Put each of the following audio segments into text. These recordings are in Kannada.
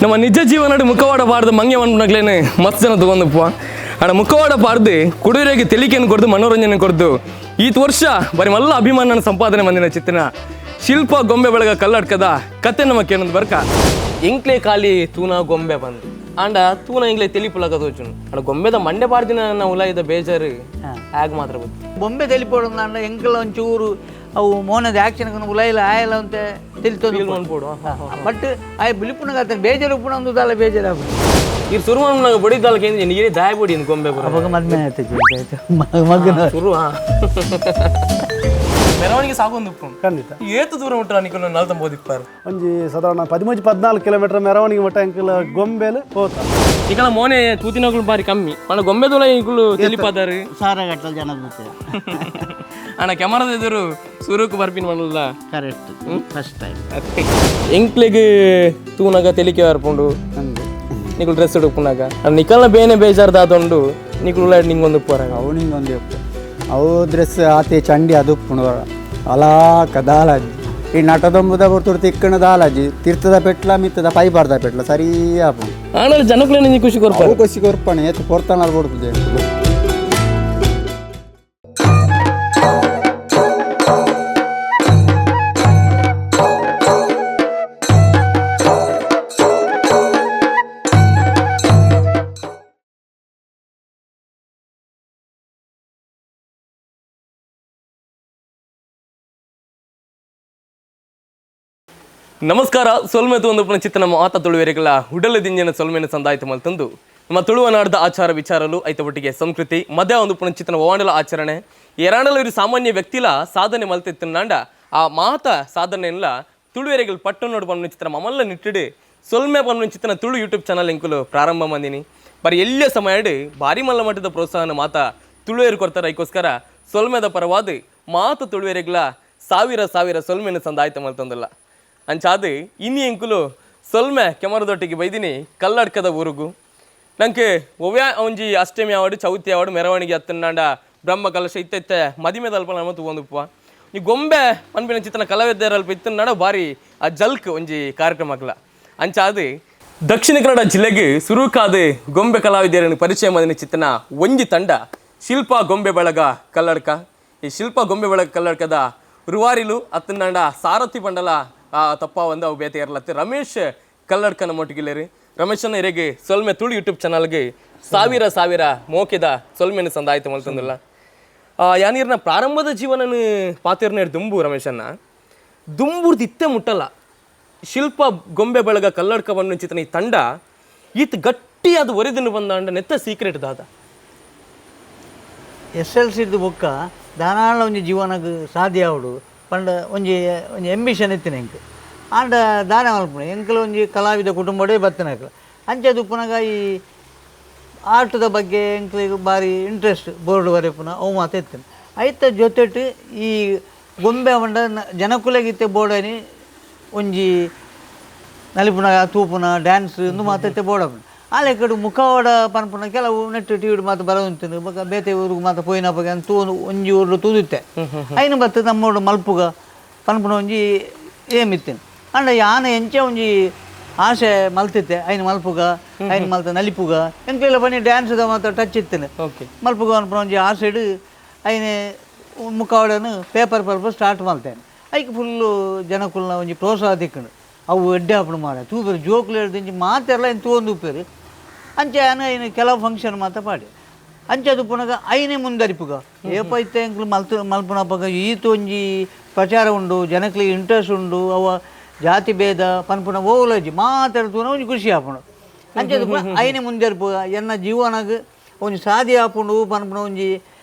ನಮ್ಮ ನಿಜ ಜೀವನ ಮುಖವಾಡ ಪಾಡ್ದು ಮಂಗೆ ಮನ್ಪುನಕ್ಲೇನೆ ಮಸ್ತ್ ಜನ ತಗೊಂಡಪ್ಪ ಅಣ್ಣ ಮುಖವಾಡ ಪಾಡ್ದು ಕುಡುವರಿಗೆ ತೆಲಿಕೆಯನ್ನು ಕೊಡ್ದು ಮನೋರಂಜನೆ ಕೊಡ್ದು ಈ ವರ್ಷ ಬರೀ ಮಲ್ಲ ಅಭಿಮಾನ ಸಂಪಾದನೆ ಬಂದಿನ ಚಿತ್ರನ ಶಿಲ್ಪ ಗೊಂಬೆ ಬೆಳಗ ಕಲ್ಲಡ್ಕದ ಕತೆ ನಮಕ್ಕೆ ಏನೊಂದು ಬರ್ಕ ಎಂಕ್ಲೆ ಖಾಲಿ ತೂನ ಗೊಂಬೆ ಬಂದು ಅಂಡ ತೂನ ಇಂಗ್ಲೆ ತೆಲಿಪುಲಕ ತೋಚುನು ಅಣ್ಣ ಗೊಂಬೆದ ಮಂಡೆ ಪಾಡ್ದಿನ ನಾವು ಉಲಾಯಿದ ಬೇಜಾರು ಆಗ ಮಾತ್ರ ಗೊತ್ತು ಬೊಂಬೆ ತೆಲಿಪೋಡು ಅಂಡ ಎಂಕಲ ಒಂಚೂರು ಅವು ಮೋನದ ಆಕ್ಷನ್ ಉಲಾಯಿಲ್ಲ ಆಯಲ್ಲ ಅಂತ ತಿಳಿತೋಡು ಬಟ್ ಆಯ್ ಬಿಲಿಪುನಾಗ ಬೇಜಾರು ಉಪ್ಪುಣ ಒಂದು ದಾಲ ಬೇಜಾರು ಈ ಸುರುವನ್ನಾಗ ಬಡಿದಾಲ ಕೇಂದ್ರ ನೀರೇ ದಾಯ ಬಡಿ ಗೊಂಬೆ ಅವಾಗ ಮದ್ಮೆ ಆಯ್ತು ಮಗನ ಸುರುವ ಮೆರವಣಿಗೆ ಸಾಗೊಂದು ಖಂಡಿತ ಏತು ದೂರ ಉಂಟು ನಿಖಲು 40 ಒಂಜಿ ಸಾಧಾರಣ 13-14 ಕಿಲೋಮೀಟರ್ ಮೆರವಣಿಗೆ ಮಟ್ಟ ಎಂಕಲ್ ಗೊಂಬೆಲು ಹೋತ ಈಗಲ ಮೋನೆ ತೂತಿನಗಳು ಬಾರಿ ಕಮ್ಮಿ ಅಣ್ಣ ಗೊಂಬೆದೊಳ ಈಗಲು ತೆಲಿಪಾದಾರು ಸಾರಾಗಟ್ಟಲ್ ಜನ ಅಣ್ಣ ಕ್ಯಾಮರಾದ ಎದುರು ಸುರುಕು ಬರ್ಪಿನ ಮಾಡಲ್ಲ ಕರೆಕ್ಟ್ ಫಸ್ಟ್ ಟೈಮ್ ಎಂಕ್ಲೆಗೆ ತೂನಾಗ ತೆಲಿಕೆ ಬರ್ಕೊಂಡು ನಿಖಲು ಡ್ರೆಸ್ ಉಡುಪುನಾಗ ನಿಖಲ್ನ ಬೇನೆ ಬೇಜಾರ್ದಾದೊಂಡು ನಿಖಲು ನಿಂಗೊಂದು ಪೋರಾಗ ಅವು ನಿಂಗೊಂದು ಅವು ಡ್ರೆಸ್ ಆತೆ ಚಂಡಿ ಅದು ಪುಣವರ ಅಲಾಕ ದಾಲಾಜಿ ಈ ನಟದೊಂಬುದ ಹೊರತು ತಿಕ್ಕಣ ದಾಲಾಜಿ ತೀರ್ಥದ ಪೆಟ್ಲ ಮಿತ್ತದ ಪೈಬಾರ್ದ ಪೆಟ್ಲ ಸರಿ ಆಪು ಆಮೇಲೆ ಜನಕ್ಕೂ ಖುಷಿ ಕೊಡ್ಪ ಖುಷಿ ಕೊರ್ಪಣೆ ಎತ್ತು ಪೊರ್ತಾನ ಕೊಡ್ತದೆ ನಮಸ್ಕಾರ ಸೊಲ್ಮೆ ಒಂದು ಚಿತ್ತ ನಮ್ಮ ಆತ ತುಳುವೆರೆಗಳ ಉಡಲ ದಿಂಜಿನ ಸೊಲ್ಮೆನ ಸಂದಾಯಿತ ಮಲ್ತಂದು ನಮ್ಮ ತುಳುವ ನಾಡದ ಆಚಾರ ವಿಚಾರಲು ಐತ ಒಟ್ಟಿಗೆ ಸಂಸ್ಕೃತಿ ಮಧ್ಯ ಒಂದು ಚಿತ್ತನ ಓವಾಂಡಲ ಆಚರಣೆ ಎರಾಂಡಲ ಇವರು ಸಾಮಾನ್ಯ ವ್ಯಕ್ತಿಲ ಸಾಧನೆ ಮಲ್ತಿತ್ತನಾಂಡ ಆ ಮಾತ ಸಾಧನೆಯಲ್ಲ ತುಳುವೆರೆಗಳು ಪಟ್ಟು ನೋಡು ಪನ್ನ ಚಿತ್ರ ಮಮಲ್ಲ ನಿಟ್ಟಿಡು ಸೊಲ್ಮೆ ಪನ್ನ ಚಿತ್ತನ ತುಳು ಯೂಟ್ಯೂಬ್ ಚಾನಲ್ ಎಂಕುಲು ಪ್ರಾರಂಭ ಮಂದಿನಿ ಬರೀ ಎಲ್ಲೇ ಸಮಯ ಭಾರಿ ಮಲ್ಲ ಮಟ್ಟದ ಪ್ರೋತ್ಸಾಹನ ಮಾತ ತುಳುವೆರು ಕೊಡ್ತಾರೆ ಅದಕ್ಕೋಸ್ಕರ ಸೊಲ್ಮೆದ ಪರವಾದ ಮಾತು ತುಳುವೆರೆಗಳ ಸಾವಿರ ಸೊಲ್ಮೆನ ಸಂದಾಯಿತ ಮಲ್ತಂದಲ್ಲ ಅಂಚಾದು ಇನ್ನು ಎಂಕುಲು ಸೊಲ್ಮೆ ಕೆಮರದೊಟ್ಟಿಗೆ ಬೈದಿನಿ ಕಲ್ಲಡ್ಕದ ಊರುಗು ನಂಗೆ ಒವ್ಯಾ ಒಂಜಿ ಅಷ್ಟಮಿ ಆವಾಡು ಚೌತಿ ಆವಾಡು ಮೆರವಣಿಗೆ ಹತ್ತನಾಂಡ ಬ್ರಹ್ಮ ಕಲಶ ಇತ್ತೆ ಮದಿಮೆದಲ್ಪ ನಮ್ಮ ತಗೊಂಡುಪ್ಪ ಈ ಗೊಂಬೆ ಅನ್ಪಿನ ಚಿತ್ತನ ಕಲಾವಿದರಲ್ಪ ಇತ್ತನಾಡ ಬಾರಿ ಆ ಜಲ್ಕ್ ಒಂಜಿ ಕಾರ್ಯಕ್ರಮಕ್ಲ ಅಂಚಾದು ದಕ್ಷಿಣ ಕನ್ನಡ ಜಿಲ್ಲೆಗೆ ಸುರುಕಾದ ಗೊಂಬೆ ಕಲಾವಿದರನ್ನು ಪರಿಚಯ ಮಾಡಿನ ಚಿತ್ತನ ಒಂಜಿ ತಂಡ ಶಿಲ್ಪ ಗೊಂಬೆ ಬಳಗ ಕಲ್ಲಡ್ಕ ಈ ಶಿಲ್ಪ ಗೊಂಬೆ ಬಳಗ ಕಲ್ಲಡ್ಕದ ರುವಾರಿಲು ಹತ್ತನಾಂಡ ಸಾರಥಿ ಪಂಡಲ ತಪ್ಪ ಒಂದು ಅವು ಬೇತೆ ಇರಲತ್ತೆ ರಮೇಶ್ ಕಲ್ಲಡ್ಕನ ಮೊಟ್ಟಿಗಿಲ್ಲೇರಿ ರಮೇಶನ ಹಿರೇಗೆ ಸೊಲ್ಮೆ ತುಳು ಯೂಟ್ಯೂಬ್ ಚಾನಲ್ಗೆ ಸಾವಿರ ಮೋಕೆದ ಸೊಲ್ಮೆನ ಸಂದಾಯಿತ ಮಲ್ತಂದಿಲ್ಲ ಯಾನೀರ್ನ ಪ್ರಾರಂಭದ ಜೀವನನ ಪಾತಿರ್ನ ದುಂಬು ರಮೇಶನ್ನ ದುಂಬುರ್ದು ಇತ್ತೆ ಮುಟ್ಟಲ್ಲ ಶಿಲ್ಪ ಗೊಂಬೆ ಬಳಗ ಕಲ್ಲಡ್ಕ ಬಣ್ಣ ಚಿತ್ರನ ಈ ತಂಡ ಈತ್ ಗಟ್ಟಿಯಾದ ಒರೆದಿನ ಬಂದ ನೆತ್ತ ಸೀಕ್ರೆಟ್ ದಾದ SLC ಬೊಕ್ಕ ದಾನಾಳ ಒಂಜಿ ಜೀವನಕ್ಕೆ ಸಾಧ್ಯ ಆವಡು ಪಂಡ ಒಂಜಿ ಎಂಬಿಷನ್ ಇತ್ತಿನ ಎಂಕ್ ಆಂಡ ದಾನ ಮಲ್ಪುಣ ಎಂಕಲ್ ಒಂಜಿ ಕಲಾವಿದ ಕುಟುಂಬಡೇ ಬತ್ತನಕ ಅಂಚೆದು ಪುನಗ ಈ ಆರ್ಟ್ದ ಬಗ್ಗೆ ಎಂಕ್ಲಿಗೆ ಭಾರಿ ಇಂಟ್ರೆಸ್ಟ್ ಬೋರ್ಡ್ ಬರೆಪುನ ಅವು ಮಾತು ಎತ್ತೇನೆ ಐತ ಜೊತೆಟ್ ಈ ಗೊಂಬೆ ಮಂಡ ಜನಕುಲೆಗಿತ್ತೆ ಬೋರ್ಡನಿ ಒಂಜಿ ನಲಿಪುನ ತೂಪುನ ಡ್ಯಾನ್ಸ್ ಇಂದು ಮಾತೈತೆ ಬೋರ್ಡ್ ಆಲೆ ಕಡೆ ಮುಖವಾಡ ಪನ್ಪುನ ಕೆಲವು ನೆಟ್ಟು ಟಿವಿ ಮಾತು ಬರೋಂತೀನಿ ಬಕ ಬೇತೆ ಊರಿಗೆ ಮಾತು ಪೋಯಿನ ಬಗ್ಗೆ ಅಂತ ಒಂಜಿ ಊರು ತೂದುತ್ತೆ ಐನು ಬತ್ತು ನಮ್ಮೋಡು ಮಲ್ಪುಗ ಪನ್ಪುನ ಒಂಜಿ ಏಮಿತ್ತೇನೆ ಅಂಡ ಯಾನ ಎಂಚೆ ಒಂಜಿ ಆಸೆ ಮಲ್ತಿತ್ತೆ ಐನು ಮಲ್ಪುಗ ಐನು ಮಲ್ತ ನಲಿಪುಗ ಎಂಕೆಲ್ಲ ಬನ್ನಿ ಡ್ಯಾನ್ಸ್ದ ಮಾತ್ರ ಟಚ್ ಇತ್ತೇನೆ ಮಲ್ಪುಗ ಅನ್ಪುನ ಒಂಜಿ ಆಸೆಡು ಐನೆ ಮುಖವಾಡನು ಪೇಪರ್ ಸ್ಟಾರ್ಟ್ ಮಾಡ್ತೇನೆ ಐಕೆ ಫುಲ್ಲು ಜನಕುಲ್ನ ಒಂಜಿ ಪ್ರೋತ್ಸಾಹ ತಿಕ್ಕಂಡು ಅವು ಎಡ್ಡೆ ಹಾಪಡು ಮಾಡ ತೂಪೇರು ಜೋಕ್ಲು ಹಿಡ್ದು ಮಾತೆಲ್ಲ ಇನ್ನು ತೂಂದು ಉಪ್ಪೇರು ಅಂಚೆ ಇನ್ನು ಕೆಲವು ಫಂಕ್ಷನ್ ಮಾತ ಪಾಡಿ ಅಂಚೆ ಅದು ಪುನಗ ಐನೇ ಮುಂದರಿಪುಗ ಏಪೈತೆ ಎಂಕ್ಲು ಮಲ್ಪುನಪ್ಪಗ ಈತ ಒಂಜಿ ಪ್ರಚಾರ ಉಂಡು ಜನಕ್ಲಿಗೆ ಇಂಟ್ರೆಸ್ಟ್ ಉಂಡು ಅವ ಜಾತಿ ಭೇದ ಪನ್ಪುನ ಓಲಜಿ ಮಾತಾಡ್ತೂನ ಒಂಜಿ ಖುಷಿ ಹಾಪುಂಡು ಅಂಚೆ ಅದು ಐನೇ ಮುಂದರಿಪುಗ ಎನ್ನ ಜೀವನಾಗ ಒಂಜಿ ಸಾಧಿ ಹಾಪುಂಡು ಪನ್ಪುನ ಒಂಜಿ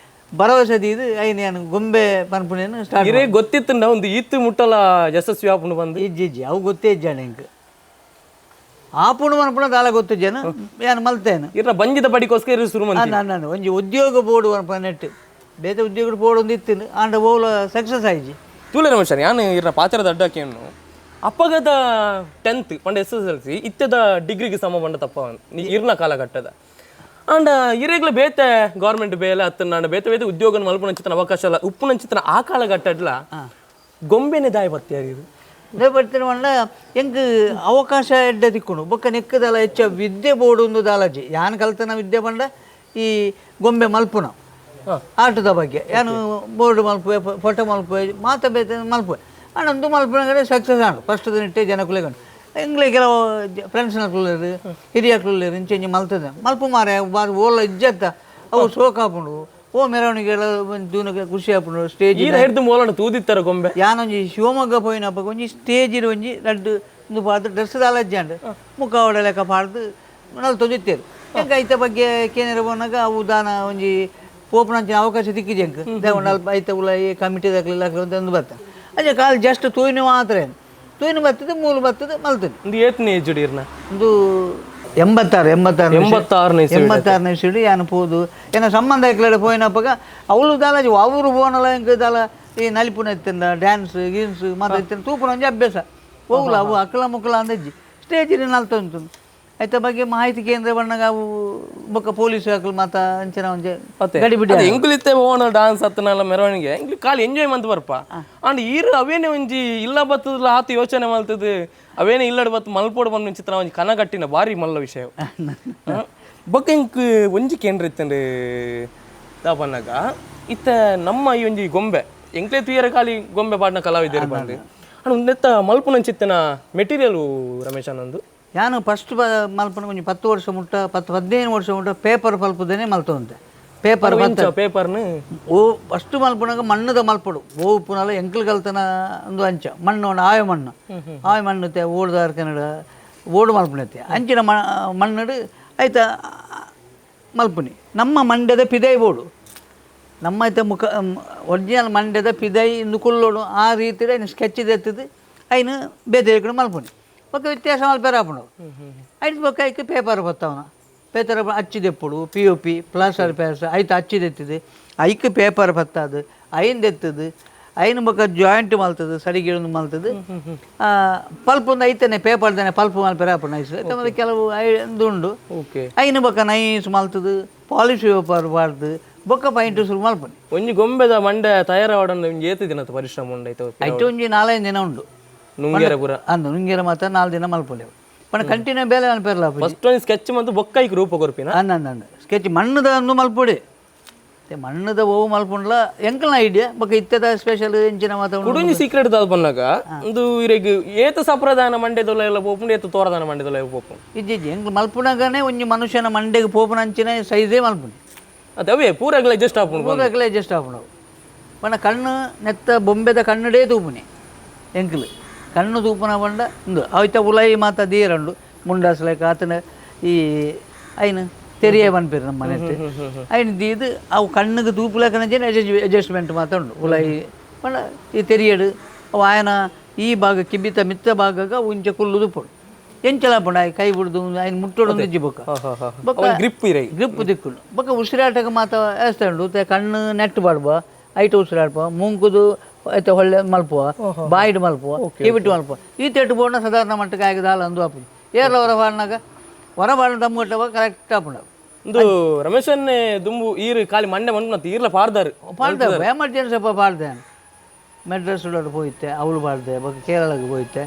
ಭರವಸೆ ಇದು ಐನೇನು ಗೊಂಬೆ ಪನ್ಪುನೇನು ಸ್ಟಾರ್ಟ್ ಇರೇ ಗೊತ್ತಿತ್ತು ಒಂದು ಈತ್ತು ಮುಟ್ಟಲ ಯಶಸ್ವಿ ಆಪುಂಡು ಬಂದು ಇಜ್ಜಿ ಅವು ಗೊತ್ತೇ ಇಜ್ಜಾಣ ಎಂಕ್ ಆಪುಂಡು ಪನ್ಪುನ ದಾಲ ಗೊತ್ತು ಜನ ಏನು ಮಲ್ತೇನು ಇರ ಬಂಜಿದ ಬಡಿಗೋಸ್ಕರ ಶುರು ಮಾಡಿ ನಾನು ಒಂಜಿ ಉದ್ಯೋಗ ಬೋರ್ಡ್ ಪನ್ಪ ನೆಟ್ಟು ಬೇತೆ ಉದ್ಯೋಗ ಬೋರ್ಡ್ ಒಂದು ಇತ್ತು ಆಂಡ ಬೋಲ ಸಕ್ಸಸ್ ಆಯ್ಜಿ ತೂಲೆ ರಮೇಶ್ ಯಾನು ಇರ ಪಾತ್ರದ ಅಡ್ಡಾಕಿಯನ್ನು ಅಪ್ಪಗದ 10th ಪಂಡ SSLC ಇತ್ತದ ಡಿಗ್ರಿಗೆ ಸಮ ಬಂಡ ತಪ್ಪ ಇರ್ನ ಕಾಲಘಟ್ಟದ ಅಂಡ್ ಇರೆಗ್ಲ ಬೇತೆ ಗೌರ್ಮೆಂಟ್ ಬೇಲೆ ಹತ್ತನಾಂಡ ಬೇತೆ ಉದ್ಯೋಗ ಮಲ್ಪನ ಚಿತ್ರನ ಅವಕಾಶ ಅಲ್ಲ ಉಪ್ಪುನ ಚಿತ್ರನ ಆ ಕಾಲಘಟ್ಟಡ್ಲ ಗೊಂಬೆನೆ ದಾಯ ಬತ್ತಿಯಾರಿ ಇದೇ ಬರ್ತೀನಿ ಮಂಡ ಹೆಂಗೆ ಅವಕಾಶ ಎಡ್ಡೆ ತಿಕ್ಕೊಂಡು ಬೊಕ್ಕ ನೆಕ್ಕದಲ್ಲ ಹೆಚ್ಚ ವಿದ್ಯೆ ಬೋಡು ದಾಲಾಜಿ ಯಾನ್ ಕಲ್ತನ ವಿದ್ಯೆ ಬಂಡ ಈ ಗೊಂಬೆ ಮಲ್ಪುನ ಆಟದ ಬಗ್ಗೆ ಏನು ಬೋರ್ಡ್ ಮಲ್ಪುವೆ ಫೋಟೋ ಮಲ್ಪುವೆ ಮಾತ ಬೇತೆ ಮಲ್ಪುವೆ ಅಣ್ಣಂದು ಮಲ್ಪುನ ಸಕ್ಸಸ್ ಆಡು ಫಸ್ಟ್ ನಿಟ್ಟೆ ಜನಕ್ಕುಲೆಗಂಡು ಎಂಗ್ಲೇ ಕೆಲವು ಫ್ರೆಂಡ್ಸ್ ನಕ್ಲರು ಹಿರಿಯ ಕ್ಲರು ಇಂಚೆ ಮಲ್ತದೆ ಮಲ್ಪ ಮಾರೆ ಬಾರಿ ಓಲ ಇಜ್ಜತ್ತ ಅವು ಸೋಕಾಪುಂಡು ಓ ಮೆರವಣಿಗೆ ದೂನಗೆ ಖುಷಿ ಆಪುಂಡು ಸ್ಟೇಜ್ ಹಿಡಿದು ಮೋಲಣ ತೂದಿತ್ತರ ಗೊಂಬೆ ಯಾನೊಂಜಿ ಶಿವಮೊಗ್ಗ ಪೋಯಿನಪ್ಪ ಒಂಜಿ ಸ್ಟೇಜಿನ ಒಂಜಿ ಲಡ್ಡು ಇಂದು ಪಾಡ್ದು ಡ್ರೆಸ್ ದಾಲಜ್ಜಾಂಡು ಮುಖ ಹೊಡೆ ಲೆಕ್ಕ ಪಾಡ್ದು ನಲ್ ತೊಂದಿತ್ತೇರು ಹೆಂಗ ಐತ ಬಗ್ಗೆ ಕೇನಾರ ಬಂದಾಗ ಅವು ದಾನ ಒಂಜಿ ಪೋಪುನಂಚಿನ ಅವಕಾಶ ದಿಕ್ಕಿದೆ ಹೆಂಗೆ ದೇವಣ್ಣ ಅಲ್ಪ ಐತ ಉಲ ಕಮಿಟಿದಾಗಲಿಲ್ಲ ಒಂದು ಬರ್ತಾನೆ ಅದೇ ಕಾಲು ಜಸ್ಟ್ ತೂಯಿನ ಮಾತ್ರ ಏನು ತೂಯಿನ ಬರ್ತದೆ ಮೂಲು ಬರ್ತದೆ ಮಲ್ತದೆ ಒಂದು ಏತ್ನೇ ಏಜ್ ಹಿಡಿಯರ್ನ ಒಂದು 86 ಸಿಡಿ ಯಾನು ಪೋದು ಏನೋ ಸಂಬಂಧ ಎಕ್ಲಡೆ ಪೋಯಿನಪ್ಪಾಗ ಅವಳು ದಾಲಾಜಿ ಅವರು ಬೋನಲ್ಲ ಹೆಂಗೆ ದಾಲ ಈ ನಲಿಪುನ ಎತ್ತಂದ ಡ್ಯಾನ್ಸ್ ಗೀನ್ಸ್ ಮಾತ್ರ ಎತ್ತಂದ ತೂಪುನ ಒಂಜಿ ಅಭ್ಯಾಸ ಹೋಗ್ಲ ಅವು ಅಕ್ಕಲ ಮುಕ್ಕಲ ಅಂದಜ್ಜಿ ಸ್ಟೇಜಿನ ನಲ್ತೊಂತು ಆಯ್ತ ಬಗ್ಗೆ ಮಾಹಿತಿ ಕೇಂದ್ರ ಬಣ್ಣಗ ಅವು ಬೊಕ್ಕ ಪೊಲೀಸ್ ಹಾಕಲು ಮಾತ ಅಂಚನ ಒಂಜೆ ಗಡಿ ಬಿಡಿ ಎಂಕ್ಲಿತ್ತೆ ಓನ ಡಾನ್ಸ್ ಹತ್ತನಲ್ಲ ಮೆರವಣಿಗೆ ಎಂಕ್ಲಿ ಕಾಲಿ ಎಂಜಾಯ್ ಮಂತ್ ಬರ್ಪ ಅಂಡ್ ಈರು ಅವೇನೇ ಒಂಜಿ ಇಲ್ಲ ಬತ್ತದ ಆತು ಯೋಚನೆ ಮಲ್ತದ ಅವೇನೇ ಇಲ್ಲಡ್ ಬತ್ತು ಮಲ್ಪೋಡು ಬಂದು ಚಿತ್ರ ಒಂಜಿ ಕನಗಟ್ಟಿನ ಬಾರಿ ಮಲ್ಲ ವಿಷಯ ಬೊಕ್ಕ ಇಂಕ್ ಒಂಜಿ ಕೇಂದ್ರ ಇತ್ತಂಡು ದಾಪನ್ನಾಗ ಇತ್ತ ನಮ್ಮ ಈ ಒಂಜಿ ಗೊಂಬೆ ಎಂಕ್ಲೆ ತುಯ್ಯರ ಖಾಲಿ ಗೊಂಬೆ ಪಾಡ್ನ ಕಲಾವಿದರು ಬಂದು ಅಣ್ಣ ಒಂದೆತ್ತ ಮಲ್ಪುನಂಚಿತ್ತಿನ ಮೆಟೀರಿಯಲ್ ರಮೇಶ್ ಅನ್ನೊಂದು ಯಾನು ಫಸ್ಟ್ ಮಲ್ಪನ ಒಂಜಿ 10 ವರ್ಷ ಮುಟ್ಟ 15 ವರ್ಷ ಮುಟ್ಟ ಪೇಪರ್ ಪಲ್ಪದೇನೆ ಮಲ್ತೊಂತೆ ಪೇಪರ್ ಪೇಪರ್ನ ಓ ಫಸ್ಟ್ ಮಲ್ಪನಾಗ ಮಣ್ಣದ ಮಲ್ಪಡು ಓ ಪುನಲ ಎಂಕಲ್ ಕಲ್ತನ ಒಂದು ಅಂಚ ಮಣ್ಣು ಆಯ ಮಣ್ಣು ತೆ ಓಡ್ದಾರ ಕನ್ನಡ ಓಡು ಮಲ್ಪನೈತೆ ಅಂಚಿನ ಮಣ್ಣಡು ಆಯ್ತಾ ಮಲ್ಪುನಿ ನಮ್ಮ ಮಂಡ್ಯದ ಪಿದೈ ಬೋಡು ನಮ್ಮ ಐತೆ ಮುಖ ಒರಿಜಿನಲ್ ಮಂಡ್ಯದ ಪಿದೈ ಇಂದು ಕುಲ್ಲೋಡು ಆ ರೀತಿ ಇನ್ನು ಸ್ಕೆಚ್ ಎತ್ತದು ಐನು ಬೇತೆ ಮಲ್ಪುನಿ ಬೊಕ್ಕ ವ್ಯತ್ಯಾಸ ಮಲ್ಪೇರ ಆಪುಂಡು ಐದು ಬೊಕ್ಕ ಐಕೆ ಪೇಪರ್ ಬತ್ತವನ ಪೇಪರ್ ಹಚ್ಚಿದೆಪ್ಪುಡು POP ಪ್ಲಾಸ್ಟರ್ ಪೇಸ್ ಐತ ಹಚ್ಚಿದೆತ್ತಿದೆ ಐಕೆ ಪೇಪರ್ ಬತ್ತದು ಐಂದೆತ್ತದು ಐನು ಬೊಕ್ಕ ಜಾಯಿಂಟ್ ಮಲ್ತದು ಸಡಿಗಿಳೊಂದು ಮಲ್ತದು ಪಲ್ಪೊಂದು ಐತನೆ ಪೇಪರ್ದಾನೆ ಪಲ್ಪ್ ಮಲ್ಪೇರ ಆಪುಂಡು ಐಸ್ ಮತ್ತೆ ಕೆಲವು ಒಂದು ಉಂಡು ಐನು ಬೊಕ್ಕ ನೈಸ್ ಮಲ್ತದು ಪಾಲಿಶ್ ಪೇಪರ್ ಬಾರ್ದು ಬೊಕ್ಕ ಪೈಂಟ್ ಶುರು ಮಲ್ಪುನಿ ಒಂಜಿ ಗೊಂಬೆದ ಮಂಡೆ ತಯಾರಾವಡನ್ನು ಏತು ದಿನ ಪರಿಶ್ರಮ ಉಂಡಾಯ್ತು ಐಟು ಒಂಜಿ 4-5 ದಿನ ಉಂಡು ನುಂಗೇರ ಪೂರ ಅಂದು ನುಂಗೇರ ಮಾತ್ರ 4 ದಿನ ಮಲ್ಪೊಂಡೆವು ಪಣ ಕಂಟಿನ್ಯೂ ಬೇಲೆ ಮಲ್ಪೇರಲ್ಲ ಫಸ್ಟ್ ಒಂದು ಸ್ಕೆಚ್ ಮತ್ತು ಬೊಕ್ಕೈಕ್ ರೂಪ ಕೊರ್ಪಿನ ಅಂದು ಸ್ಕೆಚ್ ಮಣ್ಣದ ಒಂದು ಮಲ್ಪೊಡಿ ಮಣ್ಣದ ಓವು ಮಲ್ಪುಂಡ್ಲ ಎಂಕಲ್ನ ಐಡಿಯಾ ಬೊಕ್ಕ ಇತ್ತದ ಸ್ಪೆಷಲ್ ಎಂಚಿನ ಮಾತ ಕುಡುಂಜಿ ಸೀಕ್ರೆಟ್ ದಾದ ಬಂದಾಗ ಒಂದು ಇರೆಗ್ ಏತ ಸಂಪ್ರದಾಯನ ಮಂಡ್ಯದೊಲ ಎಲ್ಲ ಪೋಪುಂಡು ಏತ ತೋರದಾನ ಮಂಡ್ಯದೊಲ ಪೋಪುಂಡು ಇಜ್ಜಿ ಎಂಕ್ ಮಲ್ಪುನಾಗನೇ ಒಂಜಿ ಮನುಷ್ಯನ ಮಂಡೆಗೆ ಪೋಪುನ ಅಂಚಿನ ಸೈಜೇ ಮಲ್ಪುಂಡು ಅದೇ ಪೂರಾಗಲೇ ಅಡ್ಜಸ್ಟ್ ಆಪುಂಡು ಪೂರಾಗಲೇ ಅಡ್ಜಸ್ಟ್ ಆಪುಂಡು ಪಣ ಕಣ್ಣು ನೆತ್ತ ಬೊಂಬೆದ ಕಣ್ಣಡೇ ತೂಪುನಿ ಎಂಕಲ್ ಕಣ್ಣು ತೂಪುನ ಬಂಡ ಇಂದು ಅವತ್ತ ಉಲೈ ಮಾತ ದೀರಂಡು ಮುಂಡಾಸ್ಲೇಕ ಆತನ ಈ ಐನು ತೆರಿಯೇ ಬನ್ಪೇರು ನಮ್ಮ ಮನೆ ಐನು ದೀದು ಅವು ಕಣ್ಣಿಗೆ ತೂಪುಲೇಕನ ಅಡ್ಜಸ್ಟ್ಮೆಂಟ್ ಮಾತ ಉಂಡು ಉಲೈ ಬಂಡ ಈ ತೆರಿಯಡು ಅವು ಆಯನ ಈ ಭಾಗ ಕಿಬಿತ ಮಿತ್ತ ಭಾಗಗ ಉಂಚೆ ಕುಲ್ಲು ತೂಪುಡು ಎಂಚಲ ಪುಂಡ ಕೈ ಬಿಡ್ದು ಐನು ಮುಟ್ಟೋಡು ಇಜ್ಜಿ ಬೊಕ್ಕ ಗ್ರಿಪ್ ದಿಕ್ಕುಂಡು ಬೊಕ್ಕ ಉಸಿರಾಟಕ್ಕೆ ಮಾತ వేస్తాడు ಕಣ್ಣು ನೆಟ್ ಬಾಡ್ಬ ಐಟು ಉಸಿರಾಡ್ಪ ಮೂಂಕುದು ಐತೆ ಹೊಳ್ಳೆ ಮಲ್ಪುವ ಬಾಯಿಡ್ ಮಲ್ಪುವ ಕಿಬಿಟ್ಟು ಮಲ್ಪುವ ಈ ತೆಟ್ಟು ಬೋರ್ನ ಸಾಧಾರಣ ಮಟ್ಟಕ್ಕೆ ಆಗಿದಾಲ ಅಂದು ಆಪುಂಡು ಏರ್ಲ ಹೊರ ಬಾಡ್ನಾಗ ಹೊರ ಬಾಡ್ನ ತಮ್ಮಗಟ್ಟವ ಕರೆಕ್ಟ್ ಆಪುಂಡು ಇಂದು ರಮೇಶನ್ನೇ ದುಂಬು ಈರು ಖಾಲಿ ಮಂಡೆ ಮಣ್ಣು ಈರ್ಲ ಪಾಡ್ದಾರು ಎಮರ್ಜೆನ್ಸಿ ಅಪ್ಪ ಪಾಡ್ದೆ ಮೆಡ್ರಸ್ ಹೋಯ್ತೆ ಅವಳು ಬಾಡ್ದೆ ಬೊಕ್ಕ ಕೇರಳಗೆ ಹೋಯ್ತೆ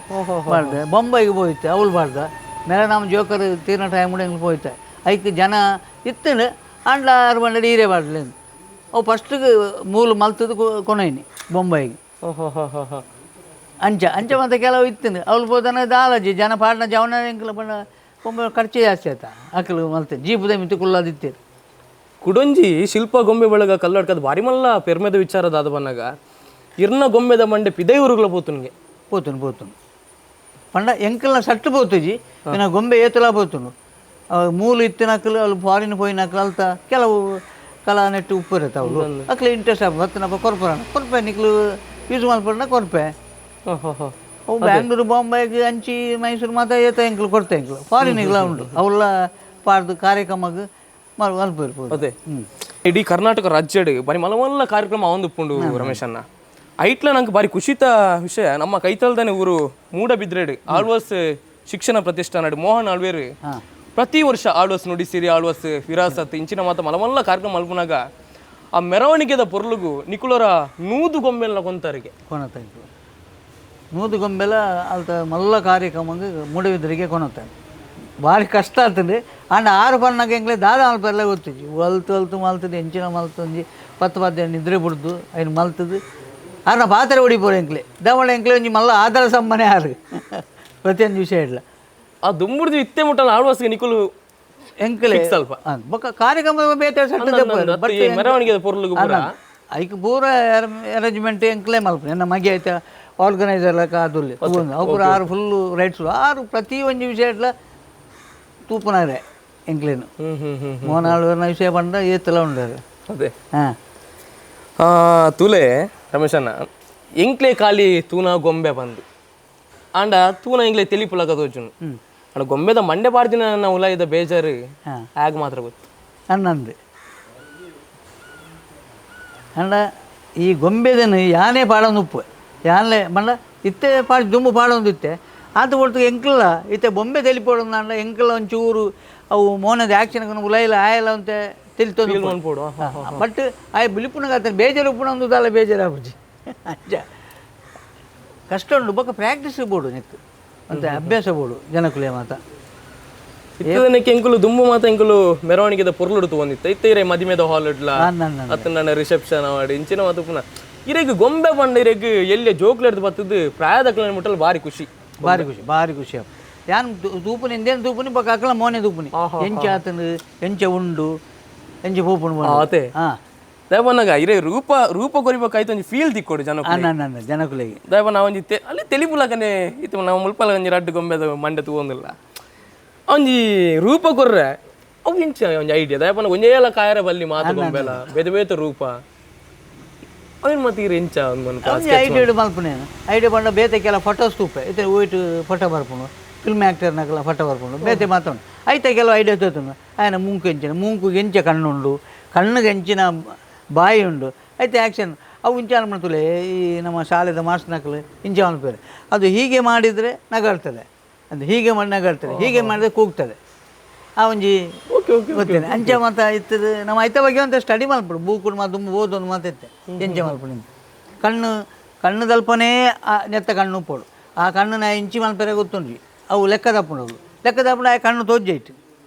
ಬಾಡ್ದೆ ಬೊಂಬೈಗೆ ಹೋಯ್ತೆ ಅವಳು ಬಾಡ್ದ ಮೇಲೆ ನಮ್ಮ ಜೋಕರ್ ತೀರ್ನ ಟೈಮ್ ಹೆಂಗೆ ಹೋಯ್ತೆ ಐಕ್ ಜನ ಇತ್ತಂಡು ಅಂಡ್ಲ 6 ಬಂಡೆ ಈರೇ ಬಾಡ್ಲಿ ಅವು ಫಸ್ಟಿಗೆ ಮೂಲು ಮಲ್ತದ್ದು ಕೊನೆಯ್ನಿ ಬೊಂಬೈಗೆ ಅಂಚ ಮತ್ತೆ ಕೆಲವು ಇತ್ತಂದು ಅವಳು ಹೋದನ ದಾಲಜಿ ಜನ ಪಾಡ್ನ ಜವನ ಎಂಕಲ ಬಣ್ಣ ಬೊಂಬೆ ಖರ್ಚು ಜಾಸ್ತಿ ಆಯ್ತಾ ಅಕ್ಕಲು ಮಲ್ತೆ ಜೀಪುದ ಮಿತ್ತು ಕುಳ್ಳದಿತ್ತೇರು ಕುಡೊಂಜಿ ಶಿಲ್ಪ ಗೊಂಬೆ ಬೆಳಗ ಕಲ್ಲಡ್ಕದ ಬಾರಿ ಮಲ್ಲ ಪೆರ್ಮೆದ ವಿಚಾರದಾದ ಬನ್ನಾಗ ಇರ್ನ ಗೊಂಬೆದ ಮಂಡೆ ಪಿದೈ ಊರುಗಳ ಪೋತುನ್ಗೆ పోతును పండ ఎంకల్న సట్టు పోతుంది నేను గొంబె ఏతులా పోతుండు ಮೂಲು ಇತ್ತಿನಕ್ಕಲು ಅಲ್ಲಿ ಫಾರಿನ್ పోయినಕ್ಕలు ಅಲ್ತ ಕೆಲವು ಕಲಾ ನೆಟ್ಟು ಉಪ್ಪು ಇರುತ್ತೆ ಅವಳು ಅಕ್ಲೆ ಇಂಟ್ರೆಸ್ಟ್ ಆಗ ಬತ್ತನಪ್ಪ ಕೊರ್ಪೆ ನಿಕ್ಲು ಯೂಸ್ ಮಾಡ್ಕೊಂಡ ಕೊರ್ಪೆ ಅವು ಬ್ಯಾಂಗ್ಳೂರು ಬಾಂಬೆಗೆ ಅಂಚಿ ಮೈಸೂರು ಮಾತ್ರ ಏತ ಎಂಕ್ಲು ಕೊಡ್ತೆ ಎಂಕ್ಲು ಫಾರಿನ್ಗಳ ಉಂಡು ಅವಳ ಪಾಡ್ದು ಕಾರ್ಯಕ್ರಮಕ್ಕೆ ಮಲ್ಪಿರ್ಬೋದು ಅದೇ ಇಡೀ ಕರ್ನಾಟಕ ರಾಜ್ಯಡ್ ಬರೀ ಮಲಮಲ್ಲ ಕಾರ್ಯಕ್ರಮ ಅವಂದು ಉಪ್ಪುಂಡು ರಮೇಶ್ ಅಣ್ಣ ಐಟ್ಲ ನಂಗೆ ಭಾರಿ ಖುಷಿತ ವಿಷಯ ನಮ್ಮ ಕೈತಲ್ದಾನೆ ಊರು ಮೂಡಬಿದ್ರೆಡ್ ಆಳ್ವಾಸ್ ಶಿಕ್ಷಣ ಪ್ರತಿಷ್ಠಾನ ಮೋಹನ್ ಆಳ್ವೇರು ಪ್ರತಿ ವರ್ಷ ಆಳ್ವಾಸ್ ನುಡಿಸಿರಿ ಆಳ್ವಾಸ್ ವಿರಾಸತ್ ಇಂಚಿನ ಮಾತ ಮಲಮಲ್ಲ ಕಾರ್ಯಕ್ರಮ ಮಲ್ಪನಾಗ ಆ ಮೆರವಣಿಗೆದ ಪೊರ್ಲುಗು ನಿಕುಲರ ನೂದು ಗೊಂಬೆಲ್ನ ಕೊಂತರಿಗೆ ನೂದು ಗೊಂಬೆಲ ಅಲ್ತ ಮಲ್ಲ ಕಾರ್ಯಕ್ರಮಕ್ಕೆ ಮೂಡಬಿದ್ರಿಗೆ ಕೊನೊತ್ತಾರೆ ಭಾರಿ ಕಷ್ಟ ಆಗ್ತದೆ ಅಂಡ್ 6 ಪನ್ನಾಗ ಎಂಕ್ಲೆ ದಾದ ಮಲ್ಪೆಲ್ಲ ಗೊತ್ತಿಜ್ಜಿ ಒಲ್ತು ಮಲ್ತದೆ ಎಂಚಿನ ಮಲ್ತೊಂಜಿ 10 ನಿದ್ರೆ ಬಿಡ್ದು ಐನು ಮಲ್ತದು ಆನ ಪಾತ್ರೆ ಹೊಡಿಪೋರು ಎಂಕ್ಲೆ ದವಳ ಎಂಕ್ಲೆ ಒಂಜಿ ಮಲ್ಲ ಆಧಾರ ಸಮ್ಮನೆ ಆರು ಪ್ರತಿಯೊಂದು ವಿಷಯ ಇಲ್ಲ ಆ ದುಂಬುಡ್ದು ಇತ್ತೆ ಮುಟ್ಟಲ್ಲ ಆಳ್ವಾಸ್ಗೆ ನಿಕುಲು ಎಂಕ್ಲೆ ಸ್ವಲ್ಪ ಬೊಕ್ಕ ಕಾರ್ಯಕ್ರಮ ಬೇತೆ ಮೆರವಣಿಗೆ ಪೊರ್ಲು ಐಕ್ ಪೂರ ಅರೇಂಜ್ಮೆಂಟ್ ಎಂಕ್ಲೆ ಮಲ್ಪನೆ ನನ್ನ ಮಗೆ ಐತೆ ಆರ್ಗನೈಸರ್ ಕಾದುಲ್ಲಿ ಅವ್ರು 6 ಫುಲ್ಲು ರೈಟ್ಸು 6 ಪ್ರತಿ ಒಂದು ವಿಷಯ ಇಟ್ಲ ತೂಪನಾರೆ ಎಂಕ್ಲೇನು ಮೋನಾಳುವರ್ನ ವಿಷಯ ಬಂದ ಏತಲ ಉಂಡಾರೆ ಅದೇ ತುಲೆ ರಮೇಶಣ್ಣ ಎಂಕ್ಲೆ ಖಾಲಿ ತೂನ ಗೊಂಬೆ ಬಂದು ಆಂಡ ತೂನ ಎಂಕ್ಲೆ ತಿಳಿಪುಲಕ ತೋಚುನು ಅಣ್ಣ ಗೊಂಬೆದ ಮಂಡೆ ಪಾಡ್ದಿನ ನನ್ನ ಉಲಾಯಿದ ಬೇಜಾರು ಆಗ ಮಾತ್ರ ಗೊತ್ತು ಅನ್ನಂದು ಅಂಡ ಈ ಗೊಂಬೆದನು ಯಾನೇ ಪಾಡೊಂದು ಉಪ್ಪು ಯಾನ್ಲೆ ಮಂಡ ಇತ್ತೆ ಪಾಡಿ ದುಂಬು ಪಾಡೊಂದು ಇತ್ತೆ ಆತ ಹೊರ್ತು ಎಂಕ್ಲ ಇತ್ತೆ ಬೊಂಬೆ ತೆಲಿಪೋಡು ಅಂಡ ಎಂಕ್ಲ ಒಂಚೂರು ಅವು ಮೋನದ ಆ್ಯಕ್ಷನ್ ಉಲಾಯಿಲ್ಲ ಆಯಲ್ಲ ಅಂತ ತಿಳಿತೊಂದು ಬಟ್ ಆಯ್ ಬಿಲಿಪುನಾಗ ಆತ ಬೇಜಾರು ಉಪ್ಪುಣ ಒಂದು ದಾಲ ಬೇಜಾರಾಗುಜಿ ಅಂಚ ಕಷ್ಟ ಉಂಡು ಬೊಕ್ಕ ಪ್ರಾಕ್ಟೀಸ್ ಬೋಡು ನೆಕ್ಕು ಅಂತ ಅಭ್ಯಾಸ ಬೋಡು ಜನಕುಲೆ ಮಾತ ಇತ್ತದನಕ್ಕೆ ಎಂಕುಲು ದುಂಬು ಮಾತ ಎಂಕುಲು ಮೆರವಣಿಗೆದ ಪೊರ್ಲುಡು ತಗೊಂಡಿತ್ತು ಇತ್ತೆ ಮದಿಮೆದ ಹಾಲ್ ಇಡ್ಲ ಅತ್ತ ನನ್ನ ರಿಸೆಪ್ಷನ್ ಮಾಡಿ ಇಂಚಿನ ಮಾತು ಪುನಃ ಇರೆಗ್ ಗೊಂಬೆ ಬಂಡ ಇರೆಗ್ ಎಲ್ಲಿ ಜೋಕ್ಲೆಡ್ದು ಬತ್ತದು ಪ್ರಾಯದಕ್ಲ ಮುಟ್ಟಲು ಭಾರಿ ಖುಷಿ ಅಪ್ಪ ಯಾನ್ ತೂಪುನಿ ಇಂದೇನು ತೂಪುನಿ ಬೊಕ್ಕ ಅಕ್ಕಲ ಮೋನೆ ತೂಪುನಿ ಎಂಚ ಆತನು ಎಂಚ ಉಂಡು ಎಂಚ ಪೂಪುಣು ಆತೆ ದಯಪನ್ನಾಗ ಇರೇ ರೂಪ ಕೊರಿಬೇಕಾಯ್ತು ಒಂಜಿ ಫೀಲ್ ತಿಕ್ಕೊಡು ಜನಕುಲೆಗೆ ದಯಪನ್ನ ಒಂಜಿ ಅಲ್ಲಿ ತೆಲಿಪುಲಕನೆ ಇತ್ತು ನಾವು ಮುಲ್ಪಲ ಒಂಜಿ ರಡ್ಡು ಗೊಂಬೆದ ಮಂಡೆ ತಗೊಂದಿಲ್ಲ ಒಂಜಿ ರೂಪ ಕೊರ್ರೆ ಅವು ಇಂಚ ಒಂಜಿ ಐಡಿಯಾ ದಯಪನ್ನ ಒಂಜೇಲ ಕಾಯರ ಬಲ್ಲಿ ಮಾತು ಗೊಂಬೆಲ ಬೇತೆ ರೂಪ ಅವನು ಮತ್ತೆ ಇರು ಇಂಚ ಐಡಿಯಾ ಮಲ್ಪನೆ ಐಡಿಯಾ ಬಂಡ ಬೇತೆ ಕೆಲ ಫೋಟೋಸ್ ತೂಪೆ ಇತ್ತೆ ವೈಟ್ ಫೋಟೋ ಬರ್ಪುಣು ಫಿಲ್ಮ್ ಆ್ಯಕ್ಟರ್ನಾಗೆಲ್ಲ ಫೋಟೋ ಬರ್ಪುಂಡು ಬೇತೆ ಮಾತಾಡು ಐತೆ ಕೆಲವು ಐಡಿಯಾ ತೋತುಂಡು ಆಯ್ನ ಮುಂಕು ಎಂಚ ಕಣ್ಣುಂಡು ಕಣ್ಣಿಗೆ ಎಂಚಿನ ಬಾಯಿ ಉಂಡು ಐತೆ ಆ್ಯಕ್ಷನ್ ಅವು ಇಂಚ ಮಾಡ್ತಲೆ ಈ ನಮ್ಮ ಶಾಲೆದ ಮಾಸ್ಟರ್ನಕಲು ಇಂಚ ಅನ್ಪೇರು ಅದು ಹೀಗೆ ಮಾಡಿದರೆ ನಗಾಡ್ತದೆ ಅದು ಹೀಗೆ ಮಾಡಿ ನಗಾಡ್ತದೆ ಹೀಗೆ ಮಾಡಿದ್ರೆ ಕೂಗ್ತದೆ ಆ ಒಂಜಿ ಗೊತ್ತೇನೆ ಅಂಚೆ ಮಾತ ಇತ್ತದು ನಮ್ಮ ಐತ ಬಗ್ಗೆ ಅಂತ ಸ್ಟಡಿ ಮಾಡ್ಬಿಡು ಬೂಕುಡು ಮಾತು ಓದೊಂದು ಮಾತಿತ್ತೆ ಎಂಚೆ ಮಾಡ್ಬಿಡು ಕಣ್ಣುದಲ್ಪನೇ ನೆತ್ತ ಕಣ್ಣು ಪೋಡು ಆ ಕಣ್ಣು ಇಂಚಿ ಮಲ್ಪೆರೆ ಗೊತ್ತುಂಡು ಅವು ಲೆಕ್ಕ ತಪ್ಪುಂಡು ಆ ಕಣ್ಣು ತೋಜೈತು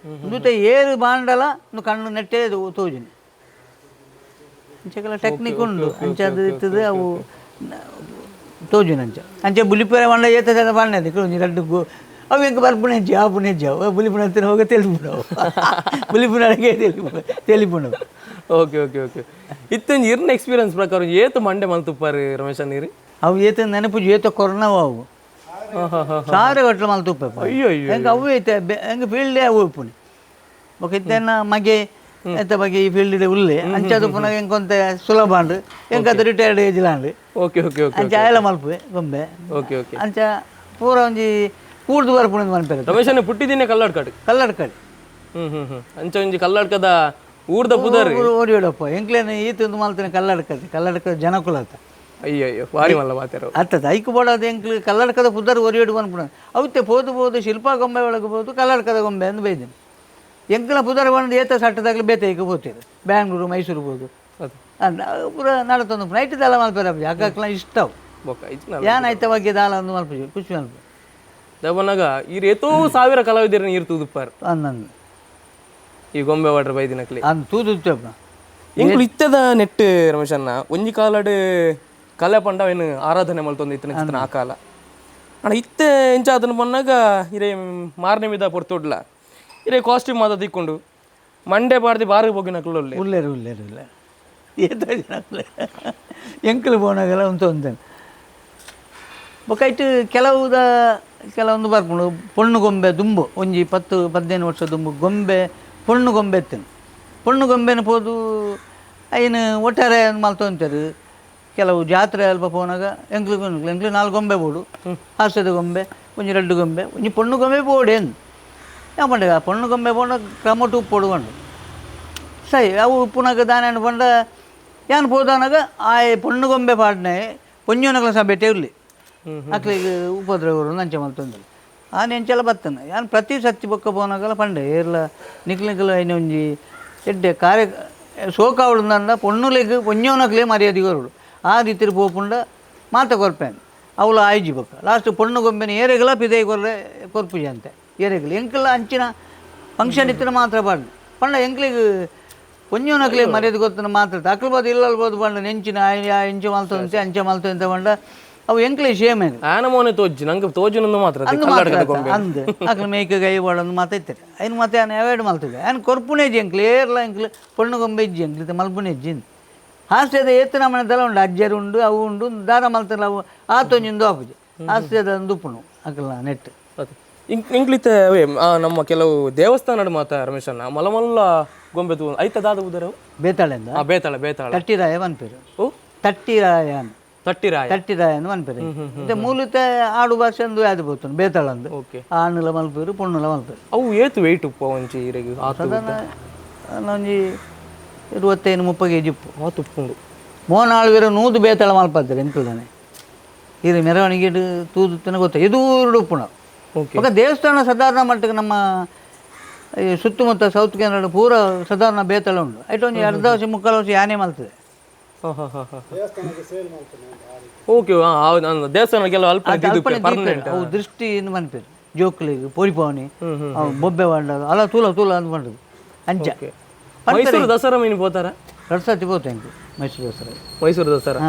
ಜೊತೆ ಏರು ಬಾಂಡಲ ಕಣ್ಣು ನೆಟ್ಟೆ ತೋಜಿನಿ ಅಂಚೆಲ್ಲ ಟೆಕ್ನಿಕ್ ಉಂಡು ಅಂಚೆ ಅದು ಇರ್ತದೆ ಅವು ತೋಜಿನ ಅಂಚೆ ಬುಲಿಪೇರೆ ಬಂಡ ಏತದ ಬಾಂಡೆ ಒಂಜಿ ರಡ್ಡು ಅವು ಹೆಂಗೆ ಬರ್ಪುಣ ಹೆಜ್ಜೆ ಆ ಪುಣ ಹೆಜ್ಜೆ ಬುಲಿಪುಣ ಹತ್ತಿರ ಹೋಗಿ ತೆಲಿಪುಣವು ಬುಲಿಪುಣ ಅಡಿಗೆ ತೆಲಿಪುಣವು ಓಕೆ ಇತ್ತೊಂದು ಇರ್ನ ಎಕ್ಸ್ಪೀರಿಯನ್ಸ್ ಪ್ರಕಾರ ಏತು ಮಂಡೆ ಮಲ್ತುಪ್ಪಾರು ರಮೇಶ ನೀರು ಅವು ಏತ ನೆನಪು ಏತ ಕೊರೋನಾವು ಅವು ಸಾರೆ ಗಟ್ಟಲು ಮಲ್ತುಪ್ಪ ಅಯ್ಯೋ ಹೆಂಗೆ ಅವು ಐತೆ ಹೆಂಗೆ ಫೀಲ್ಡೇ ಅವು ಪುಣಿ ಓಕೆ ಇತ್ತೇನ ಮಗೆ ಎಂತ ಬಗ್ಗೆ ಈ ಫೀಲ್ಡ್ ಉಳ್ಳಿ ಅಂಚದು ಪುನಃ ಹೆಂಗೊಂತ ಸುಲಭ ಅಂಡು ಹೆಂಗದು ರಿಟೈರ್ಡ್ ಏಜ್ ಲಾಂಡು ಅಂಚ ಆಯಲ ಮಲ್ಪೆ ಗೊಂಬೆ ಅಂಚ ಪೂರ ಒಂಜಿ ಕೂಡ್ದು ಬರ್ಪುಣ ಮನ್ಪೇರೆ ರಮೇಶನ ಪುಟ್ಟಿದ್ದೀನಿ ಕಲ್ಲಡ್ಕಾಡು ಅಂಚ ಒಂಜಿ ಕಲ್ಲಡ್ಕದ ಊರ್ದ ಪುದರ್ ಓಡಿಯೋಡಪ್ಪ ಎಂಕ್ಲೇನು ಈತೊಂದು ಮಲ್ತೇನೆ ಕಲ್ಲಡ್ಕದ ಜನಕುಲತ ಅಯ್ಯೋ ಭಾರಿ ಮಲ್ಲ ಮಾತಾರ ಅತ್ತದ ಐಕು ಬೋಡೋದು ಎಂಕ್ಲು ಕಲ್ಲಡ್ಕದ ಪುದರ್ ಒರಿಯೋಡು ಬಂದ್ಬಿಡ ಅವತ್ತೆ ಪೋದು ಶಿಲ್ಪಾ ಗೊಂಬೆ ಒಳಗೆ ಬೋದು ಕಲ್ಲಡ್ಕದ ಗೊಂಬೆ ಅಂದು ಬೈದಿನಿ ಎಂಕ್ಲ ಪುದರ್ ಬಂದು ಏತ ಸಟ್ಟದಾಗಲಿ ಬೇತೆ ಈಗ ಹೋಗ್ತಿದ್ರು ಬ್ಯಾಂಗ್ಳೂರು ಮೈಸೂರು ಬೋದು ಅಂದ ಪೂರ ನಡತೊಂದು ನೈಟ್ ದಾಲ ಮಲ್ಪೇರ ಅಕ್ಕಲ್ಲ ಇಷ್ಟವು ಯಾನ್ ಐತ ಬಗ್ಗೆ ದಾಲ ಒಂದು ಮಲ್ಪಿ ಖುಷಿ ಮಲ್ಪ ದವನಾಗ ಇರ್ ಎಷ್ಟೋ ಸಾವಿರ ಕಲಾವಿದರ ನೀರು ತೂದುಪ್ಪಾರು ಅಂದಂದು ಈ ಗೊಂಬೆ ವಾಟರ್ ಬೈದಿನಕ್ಲಿ ಅಂದು ತೂದುತ್ತಪ್ಪ ಎಂಕ್ಲು ಇತ್ತದ ನೆಟ್ ರಮೇಶನ್ನ ಒಂಜಿ ಕಾಲಡ್ ಕಲೆ ಪಂಡ ಏನು ಆರಾಧನೆ ಮಲ್ತೊಂದು ಇತ್ತಿನ ಆ ಕಾಲ ಅಣ್ಣ ಇತ್ತೆ ಎಂಚ ಅದನ್ನು ಬಂದಾಗ ಇರೇ ಮಾರನೇ ಮಿದ ಪೊರ್ತೊಡ್ಲ ಇರೇ ಕಾಸ್ಟ್ಯೂಮ್ ಮಾತ ತಿಕ್ಕೊಂಡು ಮಂಡೆ ಬಾರ್ದಿ ಬಾರಿಗೆ ಹೋಗಿನಕ್ಲು ಉಲ್ಲೇರು ಏತ ಎಂಕಲು ಬೋನಾಗೆಲ್ಲ ಒಂದು ಬೊಕೈಟ್ ಕೆಲವೊಂದು ಬರ್ಕೊಂಡು ಪೊಣ್ಣು ಗೊಂಬೆ ದುಂಬು ಒಂಜಿ 10-15 ವರ್ಷ ದುಂಬು ಗೊಂಬೆ ಪೊಣ್ಣು ಗೊಂಬೆ ಎತ್ತೇನೆ ಪೊಣ್ಣು ಗೊಂಬೆನ ಪೋದು ಐನು ಒಟ್ಟಾರೆ ಮಲ್ತೊಂತಾರೆ ಕೆಲವು ಜಾತ್ರೆ ಅಲ್ಪ ಪೋನಾಗ ಎಂಕ್ಲು 4 ಗೊಂಬೆ ಬೋಡು ಹಾಸ್ಯದ ಗೊಂಬೆ ಒಂಜಿ 2 ಗೊಂಬೆ ಒಂಜಿ ಪೊಣ್ಣು ಗೊಂಬೆ ಬೋಡೇನು ಯಾವ ಪಂಡ ಪೊಣ್ಣು ಗೊಂಬೆ ಬೋಡ ಕ್ರಮಟು ಉಪ್ಪು ಪೊಡುಕೊಂಡು ಸೈ ಅವು ಉಪ್ಪುನಾಗ ದಾನ ಪಂಡ ಯಾನು ಪೋದಾನಾಗ ಆ ಪೊಣ್ಣು ಗೊಂಬೆ ಪಾಡ್ನೆ ಪೊಂಜೋನಗಳ ಸಹ ಬೆಟ್ಟೆ ಇರಲಿ ಅಕ್ಲಿಗೆ ಉಪದ್ರವರು ನಂಚೆ ಮಲ್ತೊಂದು ಆ ನೆಂಚೆಲ್ಲ ಬತ್ತಾನೆ ಯಾನು ಪ್ರತಿ ಸತ್ತಿ ಬೊಕ್ಕ ಪೋನಾಗಲ್ಲ ಪಂಡೆ ಏರ್ಲ ನಿಕ್ಲಿಂಕಲು ಐನ ಒಂಜಿ ಎಡ್ಡೆ ಕಾರ್ಯ ಸೋಕಾವಡು ನಂದ ಪೊಣ್ಣುಲೆಗ್ ಪೊಂಜೋನಕ್ಲೆ ಮರ್ಯಾದೆ ಕೊರಡು ಆ ರೀತಿ ಪೋಪುಂಡ ಮಾತ ಕೊರ್ಪೇನು ಅವಳ ಆಯ್ಜಿಬೇಕು ಲಾಸ್ಟ್ ಪೊಣ್ಣು ಗೊಂಬೆನ ಏರೆಗಳ ಪಿದೆ ಕೊರ್ಪುಜಿ ಅಂತೆ ಏರೆಗಳು ಎಂಕಲ್ಲ ಅಂಚಿನ ಫಂಕ್ಷನ್ ಇತ್ತಿನ ಮಾತ್ರ ಬಾಡ್ದು ಪಂಡ ಎಂಕ್ಲಿಗೆ ಕೊಂಜೋನಕ್ಲಿಗೆ ಮರ್ಯಾದೆ ಗೊತ್ತಿನ ಮಾತ್ರ ಅಕ್ಲಬೋದು ಇಲ್ಲಲ್ಬೋದು ಬಂಡ ನೆಂಚಿನ ಇಂಚೆ ಮಲ್ತಂತೆ ಅಂಚೆ ಮಲ್ತಂತೆ ಬಂಡ ಅವು ಎಂಕ್ಲಿ ಶೇಮ್ ಆನಮೋನೆ ತೋಜಿ ನಂಗೆ ತೋಜಿನೊಂದು ಮಾತ್ರ ಅಂದು ಅಕ್ಲ ಮೇಕೆ ಗೈ ಬಾಡೊಂದು ಮಾತಾಯ್ತಾರೆ ಐನು ಮತ್ತೆ ನಾನು ಅವಾಯ್ಡ್ ಮಲ್ತಿದ್ದೆ ಆಯ್ನು ಕೊರ್ಪುನೇಜಿ ಎಂಕ್ಲಿ ಏರ್ಲ ಎಂಕ್ಲಿ ಪೊಣ್ಣು ಗೊಂಬೆ ಇಜ್ಜಿ ಎಂಕ್ಲಿ ಮಲ್ಪುನೇಜ್ಜಿ ಹಾಸ್ಯದ ಎತ್ತಿನ ಮನೆದೆಲ್ಲ ಉಂಡು ಅಜ್ಜರು ಉಂಡು ಅವು ಉಂಡು ದಾರ ಮಲ್ತಲ್ಲ ಅವು ಆತೊಂಜಿಂದು ಆಪುಜಿ ಹಾಸ್ಯದ ದುಪ್ಪುನು ಅಕ್ಲ ನೆಟ್ ಇಂಗ್ಲಿತೆ ನಮ್ಮ ಕೆಲವು ದೇವಸ್ಥಾನದ ಮಾತ ರಮೇಶಣ್ಣ ಮಲಮಲ್ಲ ಗೊಂಬೆ ತೂ ಐತದಾದ ಉದರವು ಬೇತಾಳೆಂದ ಬೇತಾಳ ಬೇತಾಳ ತಟ್ಟಿರಾಯ ಮನ್ಪೇರು ಓ ತಟ್ಟಿರಾಯ ತಟ್ಟಿರಾಯ ತಟ್ಟಿರಾಯ ಅಂತ ಮನ್ಪೇರು ಮತ್ತೆ ಮೂಲತ ಆಡು ಭಾಷೆ ಅಂದು ಯಾವ್ದು ಬೋತು ಬೇತಾಳಂದು ಓಕೆ ಆಣ್ಣುಲ ಮಲ್ಪೇರು ಪೊಣ್ಣುಲ ಮಲ್ಪೇರು ಅವು ಏತು ವೆಯ್ಟ್ ಉಪ್ಪ ಒಂಚಿ ಇರೆಗು ಸಾಧಾರಣ ಒಂಜಿ 25-30 kg ಉಪ್ಪು ಆತು ಉಪ್ಪುಂಡು ಮೋನಾಳು ನೂದು ಬೇತಾಳ ಮಲ್ಪದ್ದರೆ ಎಂಕಲ್ದಾನೆ ಇದು ಮೆರವಣಿಗೆ ತೂದುತ್ತನ ಗೊತ್ತ ಎದೂರು ಉಪ್ಪು ನಾವು ಓಕೆ ఒక ದೇವಸ್ಥಾನ ಸಾಧಾರಣ ಮಟ್ಟಕ್ಕೆ ನಮ್ಮ ಈ ಸುತ್ತಮುತ್ತ ಸೌತ್ ಕೇಂದ್ರ ಪೂರ ಸಾಧಾರಣ ಬೇತಾಳ ಉಂಟು ಐಟು ಒಂದು 2 ವರ್ಷ 3 ವರ್ಷ ಯಾನೇ ಮಲ್ತದೆ ಓಕೆ ದೇವಸ್ಥಾನಕ್ಕೆಲ್ಲ ಅಲ್ಪ ಅವು ದೃಷ್ಟಿಯಿಂದ ಮನ್ಪೇರು ಜೋಕ್ಲಿಗೆ ಪೋರಿಪವನಿ ಬೊಬ್ಬೆ ಬಂಡದು ಅಲ್ಲ ತೂಲ ತೂಲ ಅಂತ ಬಂಡದು ಅಂಚ ಮೈಸೂರು ದಸರಾ ಮೀನು ಪೋತಾರ 2 ಸರ್ತಿ ಹೋತೆ ಹೆಂಗೆ ಮೈಸೂರು ದಸರಾ ಮೈಸೂರು ದಸರಾ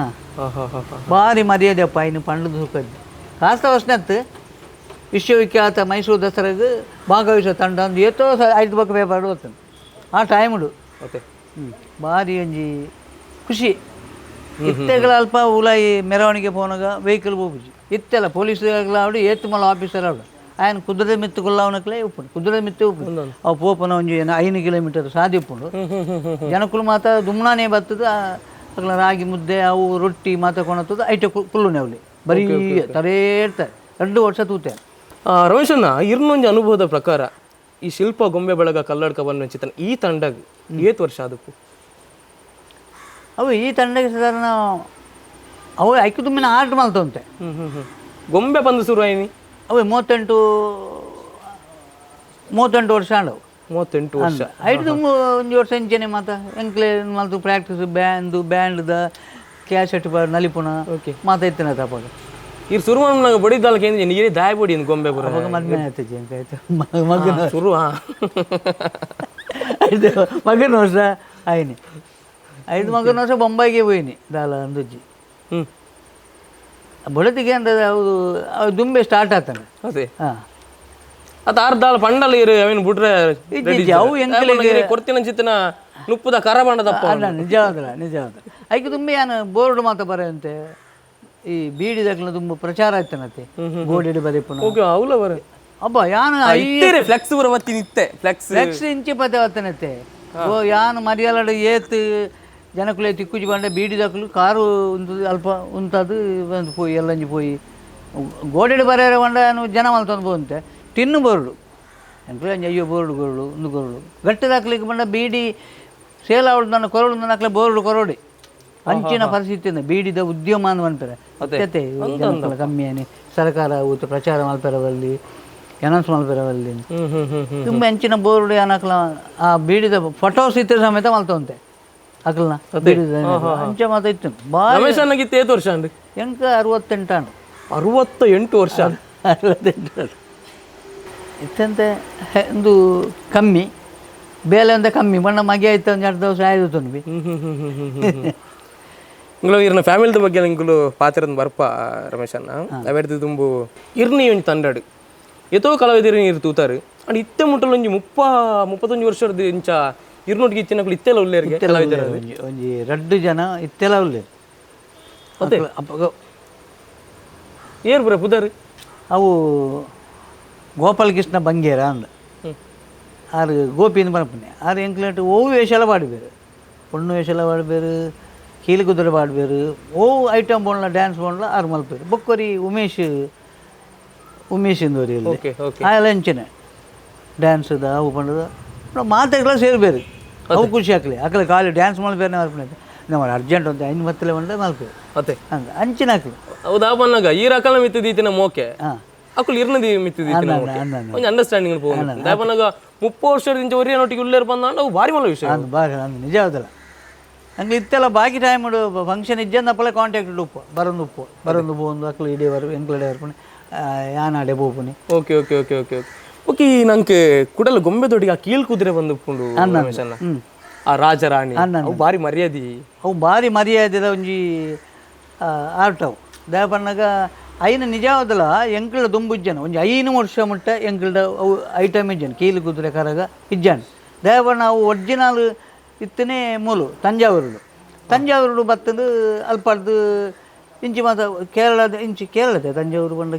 ಭಾರಿ ಮರ್ಯಾದೆ ಅಪ್ಪ ಇನ್ನು ಪಂಡದ ಸುಖದ್ದು ಕಾಸ್ತ ವರ್ಷನತ್ತು ವಿಶ್ವವಿಖ್ಯಾತ ಮೈಸೂರು ದಸರಾಗೆ ಭಾಗವಹಿಸೋ ತಂಡ ಒಂದು ಏತೋ 5 ಬಕ್ಕ ವ್ಯಾಪಾರ ಹೋಗ್ತಾನೆ ಆ ಟೈಮ್ಡು ಓಕೆ ಭಾರಿ ಒಂಜಿ ಖುಷಿ ಇತ್ತೆಗಳ ಅಲ್ಪ ಉಲಾಯಿ ಮೆರವಣಿಗೆ ಪೋನಾಗ ವೆಹಿಕಲ್ ಹೋಗುಜಿ ಇತ್ತೆಲ್ಲ ಪೊಲೀಸ್ಗಳ ಆಡು ಏತು ಮಲ್ಲ ಆಫೀಸರ್ ಆಡು ఆయన కుదిరే మిత్తు కొల్లావునకులే ఉప్పుడు కుదిరే మిత్తు ఉప్పుడు అವು ಪೋಪನ ಒಂಜಿ 5 ಕಿಲೋಮೀಟರ್ ಸಾದಿ ಉಪ್ಪುಂಡು ಜನಕ್ಕುಲು ಮಾತ ದುಮ್ನಾನೇ ಬರ್ತದ ಅಕ್ಲ ರಾಗಿ ಮುದ್ದೆ ಅವು ರೊಟ್ಟಿ ಮಾತ ಕೊಣತದ ಐಟೆ ಕುಲ್ಲುನೆ ಅವಲಿ ಬರೀ ತರೇರ್ತಾರೆ 2 ವರ್ಷ ತೂತೆ ರಮೇಶಣ್ಣ ಇರ್ನೊಂಜಿ ಅನುಭವದ ಪ್ರಕಾರ ಈ ಶಿಲ್ಪ ಗೊಂಬೆ ಬಳಗ ಕಲ್ಲಡ್ಕ ಬನ್ನ ಚಿತ್ರ ಈ ತಂಡಗ ಏತ್ ವರ್ಷ ಅದಕ್ಕೂ ಅವು ಈ ತಂಡಗೆ ಸಾಧಾರಣ ಅವು ಐಕ್ಕು ತುಮ್ಮಿನ ಆರ್ಟ್ ಮಲ್ತಂತೆ ಗೊಂಬೆ ಬಂದು ಶುರು ಆಯ್ನಿ ಅವು 38 ವರ್ಷ ಆಂಡವು 38 ವರ್ಷ ಐದು ತುಂಬ ಒಂದು ವರ್ಷ ಇಂಚೆನೆ ಮಾತ ಎಂಕ್ಲೆ ಮಲ್ತು ಪ್ರಾಕ್ಟೀಸ್ ಬ್ಯಾಂಡ್ದ ಕ್ಯಾಸೆಟ್ ನಲಿಪುಣ ಮಾತ ಇತ್ತನ ತಪ್ಪಾಗ ಇರ್ ಶುರು ಮಾಡ್ನಾಗ ಬಡಿದಾಲಕ್ಕೆ ನೀರೇ ದಾಯ ಬಡಿ ಗೊಂಬೆ ಬರ ಮದ್ಮೆ ಆಯ್ತು ಎಂಕಾಯ್ತು ಮಗನ ಶುರು ಐದು ಮಗನ ವರ್ಷ ಆಯ್ನಿ 5 ಮಗನ ವರ್ಷ ಬೊಂಬೈಗೆ ಹೋಯ್ನಿ ದಾಲ ಅಂದುಜ್ಜಿ ಬಡತಿಗೆ ಅಂದ್ರೆ ಹೌದು ದುಂಬೆ ಸ್ಟಾರ್ಟ್ ಆಗ್ತಾನೆ ಅದೇ ಹಾಂ ಅದು ಅರ್ಧಾಲ ಪಂಡಲ್ ಇರು ಅವೇನು ಬಿಟ್ರೆ ಅವು ಎಂಕಲಿಗೆ ಕೊಡ್ತಿನ ಚಿತ್ತನ ನುಪ್ಪದ ಕರಬಣ್ಣದಪ್ಪ ಅಲ್ಲ ನಿಜವಾದ ಐಕೆ ತುಂಬ ಏನು ಬೋರ್ಡ್ ಮಾತ ಬರೆಯಂತೆ ಈ ಬೀಡಿದಾಗಲ ತುಂಬ ಪ್ರಚಾರ ಆಯ್ತಾನತ್ತೆ ಗೋಡೆಡು ಬರೀಪುಣ ಅವಲ ಬರ ಅಬ್ಬ ಯಾನು ಫ್ಲೆಕ್ಸ್ ಬರ ಮತ್ತೆ ನಿತ್ತೆ ಫ್ಲೆಕ್ಸ್ ಇಂಚಿ ಪತ್ತೆ ಬರ್ತನತ್ತೆ ಓ ಯಾನು ಮರಿಯಾಲಡು ಏತ್ ಜನಕ್ಕುಲೆ ತಿಕ್ಕುಜಿ ಬಂಡೆ ಬೀಡಿದಾಕಲು ಕಾರು ಒಂದು ಅಲ್ಪ ಉಂತದು ಒಂದು ಪೋಯಿ ಎಲ್ಲಂಜಿ ಪೋಯಿ ಗೋಡೆಡು ಬರೆಯರ ಬಂಡ ಜನ ಮಲ್ತೊಂದು ಹೋದಂತೆ ಟಿನ್ನು ಬೋರ್ಡು ಎಂಕ್ಲೆ ಅಯ್ಯೋ ಬೋರ್ಡು ಒಂದು ಬೋರ್ಡು ಗಟ್ಟಿದಾಕ್ಲಿಕ್ಕೆ ಬಂಡ ಬೀಡಿ ಸೇಲ್ ಅವಳು ನನ್ನ ಕೊರಡು ನನ್ನ ಬೋರ್ಡು ಕೊರಡಿ ಅಂಚಿನ ಪರಿಸ್ಥಿತಿಯಿಂದ ಬೀಡಿದ ಉದ್ಯಮ ಅಂತ ಅಂತಾರೆ ಅತ್ಯತೆ ಜನಕ್ಕಲ್ಲ ಕಮ್ಮಿಯಾನೆ ಸರ್ಕಾರ ಊತ ಪ್ರಚಾರ ಮಲ್ಪೆರವಲ್ಲಿ ಅನೌನ್ಸ್ ಮಲ್ಪೆರವಲ್ಲಿ ತುಂಬ ಅಂಚಿನ ಬೋರ್ಡು ಏನಕ್ಲ ಆ ಬೀಡಿದ ಫೋಟೋಸ್ ಇತ್ತ ಸಮೇತ ಮಲ್ತವಂತೆ ಅಕ್ಲನ ಅಂಚ ಮಾತ ಇತ್ತು ರಮೇಶಣ್ಣಗಿತ್ತು 8 ವರ್ಷ ಅಂడి ಎಂಕ 68 ಅಂಡು 68 ವರ್ಷ 68 ಇತ್ತಂತೆ ಒಂದು ಕಮ್ಮಿ ಬೇಲೆ ಅಂತ ಕಮ್ಮಿ ಬಣ್ಣ ಮಗೆ ಆಯ್ತು ಒಂದು 2 ದಿವಸ ಆಯ್ತು ತುಂಬಿ ಇಂಗ್ಲು ಇರ್ನ ಫ್ಯಾಮಿಲಿದ ಬಗ್ಗೆ ಇಂಗ್ಲು ಪಾತ್ರದ ಬರ್ಪ ರಮೇಶಣ್ಣ ಅವೆಡ್ದು ತುಂಬು ಇರ್ನಿ ಒಂದು ತಂಡಡು ಎತೋ ಕಲಾವಿದರು ನೀರು ತೂತಾರೆ ಅಂಡ್ ಇತ್ತೆ ಮುಟ್ಟಲು ಒಂಜಿ 31 ವರ್ಷದ ಇಂಚ ಇರ್ನೊಟ್ಟಿಗೆ ಇತ್ತಿನಕ್ಲು ಇತ್ತೆಲ್ಲ ಉಳ್ಳೇರಿಗೆ ಒಂಜಿ 2 ಜನ ಇತ್ತೆಲ್ಲ ಉಳ್ಳೇ ಅದೇ ಏರ್ ಬರ ಪುದರ್ ಅವು ಗೋಪಾಲಕೃಷ್ಣ ಬಂಗೇರ ಅಂದ ಆರು ಗೋಪಿಯಿಂದ ಬರಪನೆ ಆರು ಎಂಕ್ಲೆಟ್ ಓವು ವೇಷಲ ಪಾಡ್ಬೇರು ಪೊಣ್ಣು ವೇಷಲ ಪಾಡ್ಬೇರು ಕೀಲಿ ಕುದುರೆ ಪಾಡ್ಬೇರು ಓವು ಐಟಮ್ ಬೋಣ್ಲ ಡ್ಯಾನ್ಸ್ ಬೋಣ್ಲ ಆರು ಮಲ್ಪೇರು ಬೊಕ್ಕೊರಿ ಉಮೇಶ್ ಇಂದೋರಿ ಆಯಲ್ಲ ಹೆಂಚನೆ ಡ್ಯಾನ್ಸ್ದ ಅವು ಪಂಡದ ಮಾತೆಲ್ಲ ಸೇರ್ಬೇರು ಅವು ಖುಷಿ ಹಾಕ್ಲಿ ಹಾಕಲಿ ಖಾಲಿ ಡ್ಯಾನ್ಸ್ ಮಲ್ಪೇರನೆ ಮಲ್ಪನೆ ನಮ್ಮ ಅರ್ಜೆಂಟ್ ಅಂತ 5 ಮತ್ತಲೆ ಬಂದ್ರೆ ಮಲ್ಪೇರು ಅದೇ ಹಂಗೆ ಅಂಚಿನ ಹಾಕ್ಲಿ ಹೌದಾ ಬನ್ನಾಗ ಈ ರಕಲ ಮಿತ್ತಿದೀತಿನ ಮೋಕೆ ಹಾಂ ಅಕ್ಕಳು ಇರ್ನದಿ ಮಿತ್ತಿದೀತಿನ ಮೋಕೆ ಒಂದು ಅಂಡರ್ಸ್ಟ್ಯಾಂಡಿಂಗ್ ಪೋನು ದಾಪನಾಗ 30 ವರ್ಷದಿಂದ ಒರಿಯ ನೋಟಿಗೆ ಉಳ್ಳೇರು ಬಂದ ಅವು ಭಾರಿ ಮಲ್ಲ ವಿಷಯ ಬಾರಿ ನಿಜ ಹೌದಲ್ಲ ಹಂಗೆ ಇತ್ತೆಲ್ಲ ಬಾಕಿ ಟೈಮ್ ಫಂಕ್ಷನ್ ಇಜ್ಜಂದಪ್ಪಲೆ ಕಾಂಟ್ಯಾಕ್ಟ್ ಬರೋದು ಒಂದು ಅಕ್ಲು ಇಡೇವರು ಎಂಕ್ಲಡೆ ಬರ್ಪುಣಿ ಯಾನಾಡೆ ಬೋಪುನಿ. Okay okay okay okay okay okay ನಂಗೆ ಕುಡಲ ಗೊಂಬೆ ದೊಡ್ಡಿಗೆ ಆ ಕೀಲ್ ಕುದುರೆ ಬಂದುಕೊಂಡು ಆ ರಾಜರಾಣಿ ಅವು ಭಾರಿ ಮರ್ಯಾದೆ ಅವು ಭಾರಿ ಮರ್ಯಾದೆದ ಒಂಜಿ ಆರ್ಟ್ ಅವು ದಯಪಣ್ಣಗ ಐನ ನಿಜವಾದಲ್ಲ ಎಂಕ್ಲ ದುಂಬುಜ್ಜನ ಒಂಜಿ 5 ವರ್ಷ ಮುಟ್ಟ ಎಂಕ್ಲದ ಅವು ಐಟಮ್ ಇಜ್ಜನ್ ಕೀಲು ಕುದುರೆ ಕರಗ ಇಜ್ಜನ್ ದಯಪಣ್ಣ ಅವು ಒರಿಜಿನಲ್ ಇತ್ತನೇ ಮೂಲು ತಂಜಾವೂರು ಬತ್ತದು ಅಲ್ಪಡ್ದು ಇಂಚಿ ಮಾತ ಕೇರಳದ ಇಂಚಿ ಕೇರಳದೆ ತಂಜಾವೂರು ಬಂದ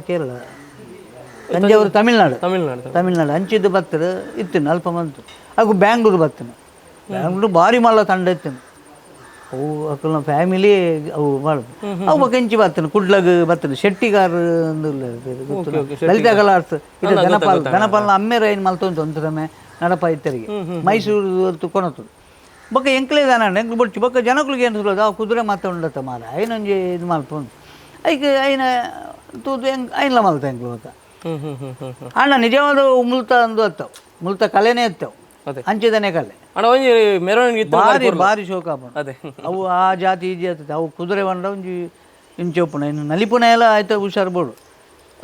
ತಂಜಾವೂರು ತಮಿಳ್ನಾಡು ಅಂಚಿದ್ದು ಬತ್ತದು ಇತ್ತಿನ ಅಲ್ಪ ಮಂತು ಹಾಗೂ ಬ್ಯಾಂಗ್ಳೂರು ಬತ್ತನು ಬ್ಯಾಂಗ್ಳೂರು ಭಾರಿ ಮಲ್ಲ ತಂಡ ಇತ್ತನು ಅವು ಅಕ್ಕನ ಫ್ಯಾಮಿಲಿ ಅವು ಮಾಡುದು ಅವು ಬಕ್ಕ ಇಂಚಿ ಬತ್ತನು ಕುಡ್ಲಗ್ ಬತ್ತನು ಶೆಟ್ಟಿಗಾರ್ ಲಲಿತಾ ಕಲಾರ್ಸ್ ಇದು ಗಣಪಾಲನ ಅಮ್ಮೇರ ಏನು ಮಲ್ತೊಂದು ಒಂತರಮೆ ನಡಪ ಇತ್ತರಿಗೆ ಮೈಸೂರು ಕೊನತು ಬೊಕ್ಕ ಎಂಕ್ಲೇದಾನ ಎಂಕ್ಲು ಬೊಡ್ಚಿ ಬೊಕ್ಕ ಜನಕ್ಲಿಗೆ ಏನು ಸುಲೋದು ಆ ಕುದುರೆ ಮಾತ ಉಂಡತ್ತ ಮಾರ ಐನೊಂಜಿ ಇದು ಮಲ್ಪೊಂದು ಐಕೆ ಐನ ತೂದು ಐನ್ಲ ಮಲ್ತ ಎಂಕ್ಲು ಬೊಕ್ಕ ಅಣ್ಣ ನಿಜವಾದ ಮುಲ್ತ ಅಂದು ಅತ್ತವು ಮುಲ್ತ ಕಲೆನೇ ಎತ್ತವು ಅಂಚಿದನೆ ಕಲೆ ಭಾರಿ ಭಾರಿ ಶೋಕ ಅದೇ ಅವು ಆ ಜಾತಿ ಈ ಜಾತಿ ಅವು ಕುದುರೆ ಬಂಡ ಒಂಜಿ ಇಂಚೊಪ್ಪುಣ ಇನ್ನು ನಲಿಪುಣ ಎಲ್ಲ ಆಯ್ತು ಹುಷಾರು ಬೋಡು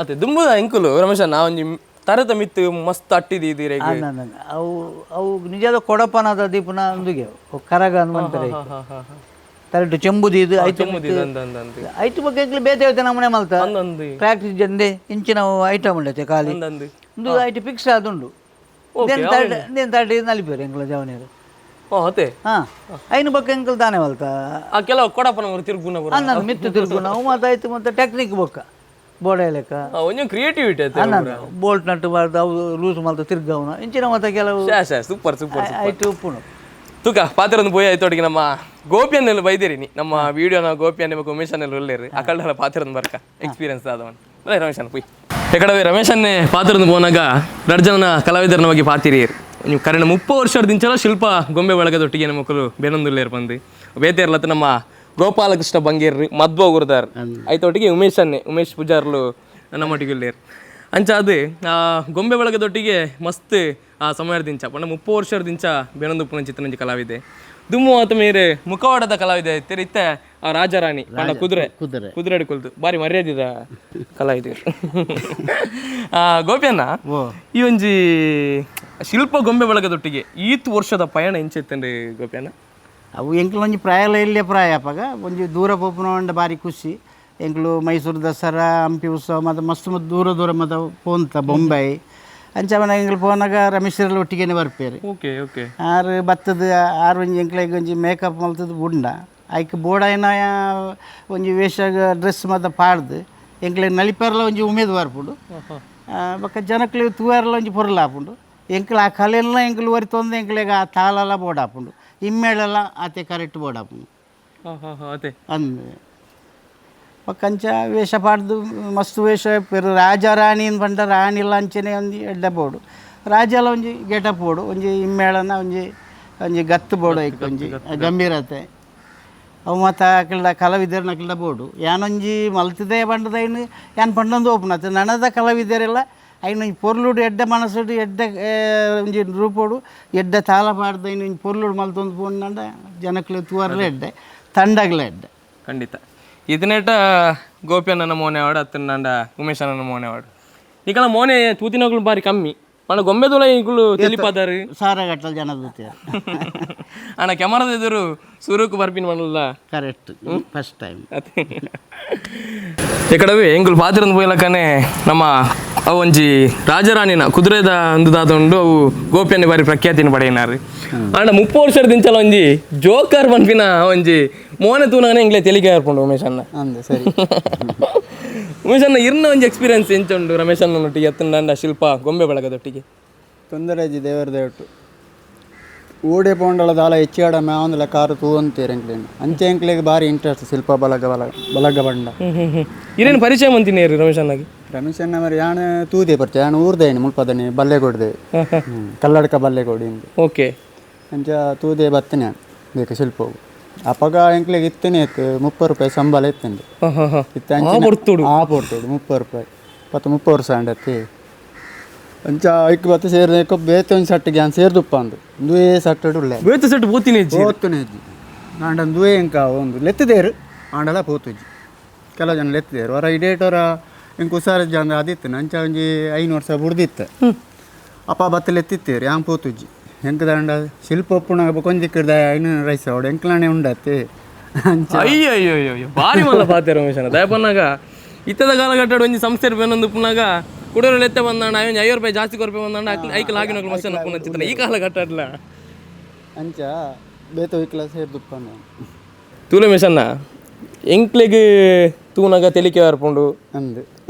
ಅದೇ ದುಂಬುದ ಎಂಕುಲು ರಮೇಶ ನಾ ಒಂಜಿ ತರದ ಮಿತ್ತು ಮಸ್ತ್ ಅಟ್ಟಿದ್ದೀರಿ ಅವು ಅವು ನಿಜದ ಕೊಡಪನದ ದೀಪನ ಒಂದಿಗೆ ಕರಗ ಅಂತಾರೆ ತರಟು ಚೆಂಬುದಿ ಇದು ಐಟು ಬಗ್ಗೆ ಬೇತೆ ನಮ್ಮನೆ ಮಲ್ತ ಪ್ರಾಕ್ಟೀಸ್ ಜಂದೆ ಇಂಚಿನ ಐಟಮ್ ಉಂಡೈತೆ ಖಾಲಿ ಒಂದು ಐಟು ಫಿಕ್ಸ್ ಆದುಂಡು ತರ್ಟಿ ನಲಿಪೇರು ಎಂಕ್ಲ ಜವನಿಯರು ಹಾಂ ಐನು ಬೊಕ್ಕ ಎಂಕಲ್ ತಾನೇ ಮಲ್ತ ಕೆಲವು ಕೊಡಪನ ತಿರುಗುನ ಮಿತ್ತು ತಿರುಗುನ ಅವು ಮಾತಾಯ್ತು ಮತ್ತೆ ಟೆಕ್ನಿಕ್ ಬೊಕ್ಕ ಬೋಡೆ ಲೆಕ್ಕ ಒಂಚೂರು ಕ್ರಿಯೇಟಿವಿಟಿ ಬೋಲ್ಟ್ ನಟ್ಟು ಬಾರ್ದು ಅವು ಲೂಸ್ ಮಲ್ತ ತಿರ್ಗವನ ಇಂಚಿನ ಮತ್ತೆ ಕೆಲವು ಸೂಪರ್ ಸೂಪರ್ ಆಯ್ತು ಉಪ್ಪುನು ತೂಕ ಪಾತ್ರೊಂದು ಬೋಯ್ ಆಯ್ತೊಟ್ಟಿಗೆ ನಮ್ಮ ಗೋಪಿಯನ್ನೆಲ್ಲ ಬೈದಿರಿ ನಮ್ಮ ವಿಡಿಯೋನ ಗೋಪಿಯನ್ನೇ ಉಮೇಶನ್ನೆಲ್ಲ ಒಳ್ಳೆರಿ ಆ ಕಳ್ಳ ಪಾತ್ರೊಂದು ಬರ್ಕ ಎಕ್ಸ್ಪೀರಿಯನ್ಸ್ ಆದವನ್ ರಮೇಶನ್ ಪುಯ್ ಎಕಡವೇ ರಮೇಶನ್ನೇ ಪಾತ್ರೊಂದು ಬೋನಾಗ ರಡ್ಜನ ಕಲಾವಿದರನ ಬಗ್ಗೆ ಪಾತಿರಿ ನೀವು ಕರೆನ 30 ವರ್ಷದಿಂಚಲ ಶಿಲ್ಪ ಗೊಂಬೆ ಒಳಗದೊಟ್ಟಿಗೆ ನಮ್ಮ ಮಕ್ಕಳು ಬೇನೊಂದುಲ್ಲೇರು ಬಂದು ಬೇತೇರ್ಲತ್ತ ನಮ್ಮ ಗೋಪಾಲಕೃಷ್ಣ ಬಂಗೇರ್ರಿ ಮಧ್ವ ಗುರುದಾರ್ ಐತೊಟ್ಟಿಗೆ ಉಮೇಶ್ ಪೂಜಾರ್ಲು ನಮ್ಮೊಟ್ಟಿಗೆ ಇಲ್ಲೇರು ಅಂಚ ಅದು ಆ ಗೊಂಬೆ ಒಳಗದೊಟ್ಟಿಗೆ ಮಸ್ತ್ ಆ ಸಮಯದಿಂಚ ಪಂಡ 30 ವರ್ಷದಿಂಚ ಬೇನೊಂದುಪ್ಪನ ಚಿತ್ರನಂಜಿ ಕಲಾವಿದೆ ದುಮ್ಮು ಆತ ಮೇರೆ ಮುಖವಾಡದ ಕಲಾವಿದೆ ಇತ್ತೆ ಆ ರಾಜರಾಣಿ ಪಂಡ ಕುದುರೆ ಹಿಡ್ಕೊಳ್ತು ಭಾರಿ ಮರ್ಯಾದಿದ ಕಲಾವಿದೆ ಗೋಪಿಯನ್ನ ಈ ಒಂಜಿ ಶಿಲ್ಪ ಗೊಂಬೆ ಒಳಗದೊಟ್ಟಿಗೆ ಈತ್ ವರ್ಷದ ಪಯಣ ಎಂಚೆತ್ತಂಡ್ರಿ ಗೋಪಿಯನ್ನ ಅವು ಎಂಕ್ಲು ಒಂಜಿ ಪ್ರಾಯಲ ಇಲ್ಲೇ ಪ್ರಾಯ ಅಪ್ಪಾಗ ಒಂಜಿ ದೂರ ಪೋಪುನ ಭಾರಿ ಖುಷಿ ಎಂಕ್ಲು ಮೈಸೂರು ದಸರಾ ಹಂಪಿ ಉತ್ಸವ ಮತ್ತು ಮಸ್ತ್ ದೂರ ಮತ್ತು ಪೋಂತ ಬೊಂಬೈ ಅಂಚವನ ಎಂಕ್ಲು ಪೋನಾಗ ರಮೇಶ್ವರಲ್ಲಿ ಒಟ್ಟಿಗೆ ಬರ್ಪೇರಿ ಓಕೆ ಓಕೆ ಆರು ಬತ್ತದ ಆರು ಒಂಜಿ ಎಂಕ್ಲಿಗೆ ಒಂಜಿ ಮೇಕಪ್ ಮಲ್ತದ ಬುಂಡ ಆಯ್ಕೆ ಬೋಡಾಯಿನ ಒಂಜಿ ವೇಷಾಗ ಡ್ರೆಸ್ ಮತ್ತು ಪಾಡ್ದು ಎಂಕ್ಲಿಗೆ ನಲಿಪೇರ್ಲ ಒಂಜಿ ಉಮೇದು ಬರ್ಪುಡು ಬೊಕ್ಕ ಜನಕ್ಲಿಗೆ ತೂವೆರ್ಲ ಒಂಜಿ ಪೊರ್ಲ ಹಾಪುಂಡು ಎಂಕ್ಲು ಆ ಕಲೆಲ್ಲ ಎಂಕ್ಲು ಒರಿತೊಂದು ಎಂಕ್ಲಿಗೆ ಆ ತಾಳೆಲ್ಲ ಬೋರ್ಡ್ ಹಾಪುಂಡು ಇಮ್ಮೇಳೆಲ್ಲ ಆತೆ ಕರೆಕ್ಟ್ ಬೋರ್ಡ್ ಹಾಪುಂಡು ಅಂದು ಪಕ್ಕಂಚ ವೇಷ ಪಾಡ್ದು ಮಸ್ತ್ ವೇಷ ಪೆರು ರಾಜ ರಾಣಿ ಪಂಡ ರಾಣಿ ಲಂಚನೆ ಒಂಜಿ ಎಡ್ಡ ಬೋಡು ರಾಜ ಎಲ್ಲ ಒಂಜಿ ಗೆಟಪ್ ಬೋಡು ಒಂಜಿ ಇಮ್ಮೇಳನ ಒಂಜಿ ಗತ್ತು ಬೋಡು ಐಕ್ ಒಂಜಿ ಗಂಭೀರತೆ ಅವು ಮತ್ತು ಅಕಲ್ಡ ಕಲಾವಿದರನ್ನ ಅಕಲ್ಡ ಬೋಡು ಯಾನೊಂಜಿ ಮಲ್ತಿದೆ ಪಂಡದ ಐನು ಯಾನ್ ಪಂಡೊಂದು ಓಪನ್ ಆತ ನನದ ಕಲಾವಿದರೆಲ್ಲ ಐನು ಪೊರ್ಲುಡು ಎಡ್ಡ ಮನಸ್ಸುಡು ಎಡ್ಡ ಒಂಜಿ ರೂಪೋಡು ಎಡ್ಡ ತಾಳ ಪಾಡ್ದು ಐನು ಪೊರ್ಲುಡು ಮಲ್ತೊಂದು ಪೋಂಡ ಜನಕ್ಲೆ ತೂವರ್ಲ ಎಡ್ಡೆ ತಂಡಗ್ಲ ಎಡ್ಡೆ ಖಂಡಿತ ಇದನ್ನೇಟ ಗೋಪಿಯನ್ನ ಮೋನೆ ವಾಡು ಅತ್ತನ ಉಮೇಶನ ಮೋನೆ ವಾಡು ಈಗ ಮೋನೆ ತೂತಿನಗಳು ಬಾರಿ ಕಮ್ಮಿ ಅಣ್ಣ ಗೊಂಬೆದೊಳ ಈಗಲೂ ತಿಳಿಪಾದಾರು ಸಾರಾಗಟ್ಟಲು ಜನ ಅಣ್ಣ ಕ್ಯಾಮರಾದ ಎದುರು ಸುರುಕು ಬರ್ಪಿನ ಮಾಡಲ್ಲ ಕರೆಕ್ಟ್ ಫಸ್ಟ್ ಟೈಮ್ ಇಕಡವೆ ಎಂಗುಲು ಪಾತ್ರದ ಪೋಯ್ಲಕ್ಕನೆ ನಮ್ಮ ಅವು ಒಂಜಿ ರಾಜರಾಣಿನ ಕುದುರೆದ ಒಂದು ದಾದೊಂಡು ಅವು ಗೋಪಿಯನ್ನೇ ಬಾರಿ ಪ್ರಖ್ಯಾತಿನ ಪಡೆಯಿನಾರು ಅಣ್ಣ 30 ವರ್ಷದ ದಿಂಚಲ ಒಂಜಿ ಜೋಕರ್ ಪನ್ಪಿನ ಒಂಜಿ ಮೋನೆ ತೂನಗನೆ ಎಂಗ್ಲೇ ತೆಲಿಗೆ ಹಾರ್ಕೊಂಡು ಉಮೇಶ್ ಅಣ್ಣ ಅಂದೆ ಸರಿ ಉಮೇಶ್ ಅಣ್ಣ ಇರ್ನ ಒಂಜಿ ಎಕ್ಸ್ಪೀರಿಯನ್ಸ್ ಎಂಚುಂಡು ರಮೇಶ್ ಅಣ್ಣನೊಟ್ಟಿಗೆ ಎತ್ತಂಡ ಶಿಲ್ಪ ಗೊಂಬೆ ಬಳಗದೊಟ್ಟಿಗೆ ತೊಂದರೆಜಿ ದೇವರದೇಟು ಊಡೆ ಪೋಂಡಳ ದಾಲ ಹೆಚ್ಚಾಡ ಮ್ಯಾವಂದಲ ಕಾರು ತೂವಂತೀರಿ ಎಂಕ್ಲೇನು ಅಂಚೆ ಎಂಕ್ಲೆಗೆ ಭಾರಿ ಇಂಟ್ರೆಸ್ಟ್ ಶಿಲ್ಪ ಬಲಗ ಬಂಡ ಇರೇನು ಪರಿಚಯ ಮಂತೀನಿ ರಮೇಶ್ ಅಣ್ಣಗೆ ರಮೇಶ್ ಅಣ್ಣ ಮರಿ ಯಾಣ ತೂದೆ ಪರಿಚಯ ಯಾಣ ಊರ್ದೇನು ಮುಲ್ಪದನೆ ಬಲ್ಲೆಗೊಡ್ದೆ ಕಲ್ಲಡ್ಕ ಬಲ್ಲೆಗೊಡಿ ಓಕೆ ಅಂಚ ತೂದೆ ಬತ್ತನೆ ಬೇಕು ಶಿಲ್ಪವು ಅಪಗ ಎಂಕ್ಲೆಗೆ ಇತ್ತನೇ ಇತ್ತು 30 ರೂಪಾಯಿ ಸಂಬಳ ಇತ್ತಂದು ಪೊರ್ತೋಡು 30 ರೂಪಾಯಿ 30 ವರ್ಷ ಅಂಡತ್ತಿ ಅಂಚ ಐಕ್ ಬತ್ತ ಸೇರಿದ ಬೇತೆ ಒಂದು ಸಟ್ಟಿಗೆ ನಾನು ಸೇರ್ದುಪ್ಪ ಅಂದು ಒಂದೇ ಸಟ್ಟು ಉಳ್ಳೆ ಬೇತೆ ಸಟ್ಟು ಓದ್ತೀನಿ ಓದ್ತಾನೆ ಆಂಡನ್ ದುವೆ ಇಂಕ ಒಂದು ಲೆತ್ತಿದೇರು ಆಂಡಲ ಪೋತುಜಿ ಕೆಲವು ಜನ ಲೆತ್ತಿದೇರು ಹೊರ ಇಡೇಟೋರ ಇಂಕ ಹುಷಾರ ಜನ ಅದಿತ್ತು ನಂಚ ಒಂಜಿ 5 ವರ್ಷ ಬುಡ್ದಿತ್ತು ಅಪ್ಪ ಬತ್ತಲು ಎತ್ತಿತ್ತೇರು ಯಾಂಗ್ ಪೋತುಜಿ ಹೆಂಗೆ ದಂಡ ಶಿಲ್ಪ ಒಪ್ಪುಣ ಕೊಂಜಿಕ್ಕಿಡ್ದ 500 ರೈಸ್ ಅವಡು ಎಂಕ್ಲಾಣೆ ಉಂಡತ್ತೆ ಅಯ್ಯೋ ಅಯ್ಯೋ ಅಯ್ಯೋ ಭಾರಿ ಮಲ್ಲ ಪಾತೆ ರಮೇಶನ ದಯಪನ್ನಾಗ ಇತ್ತದ ಕಾಲಘಟ್ಟ ಒಂಜಿ ಸಂಸ್ಥೆ ರೂಪಾಯಿ ಪುನಾಗ ಕುಡಿಯೋರು ಎತ್ತೆ ಬಂದಾಂಡ 50 ರೂಪಾಯಿ ಜಾಸ್ತಿ ಕೊರಪೆ ಬಂದಾಂಡ ಐಕಲ್ ಆಗಿನ ಮಸನ ಪುನಃ ಈ ಕಾಲಘಟ್ಟ ಅಲ್ಲ ಅಂಚ ಬೇತ ವಿಕ್ಲ ಸೇರ್ದುಪ್ಪನ ತೂಲೆ ಮಿಷನ್ನ ಎಂಕ್ಲೆಗೆ ತೂನಾಗ ತೆಲಿಕೆ ಹರ್ಪುಂಡು ಅಂದು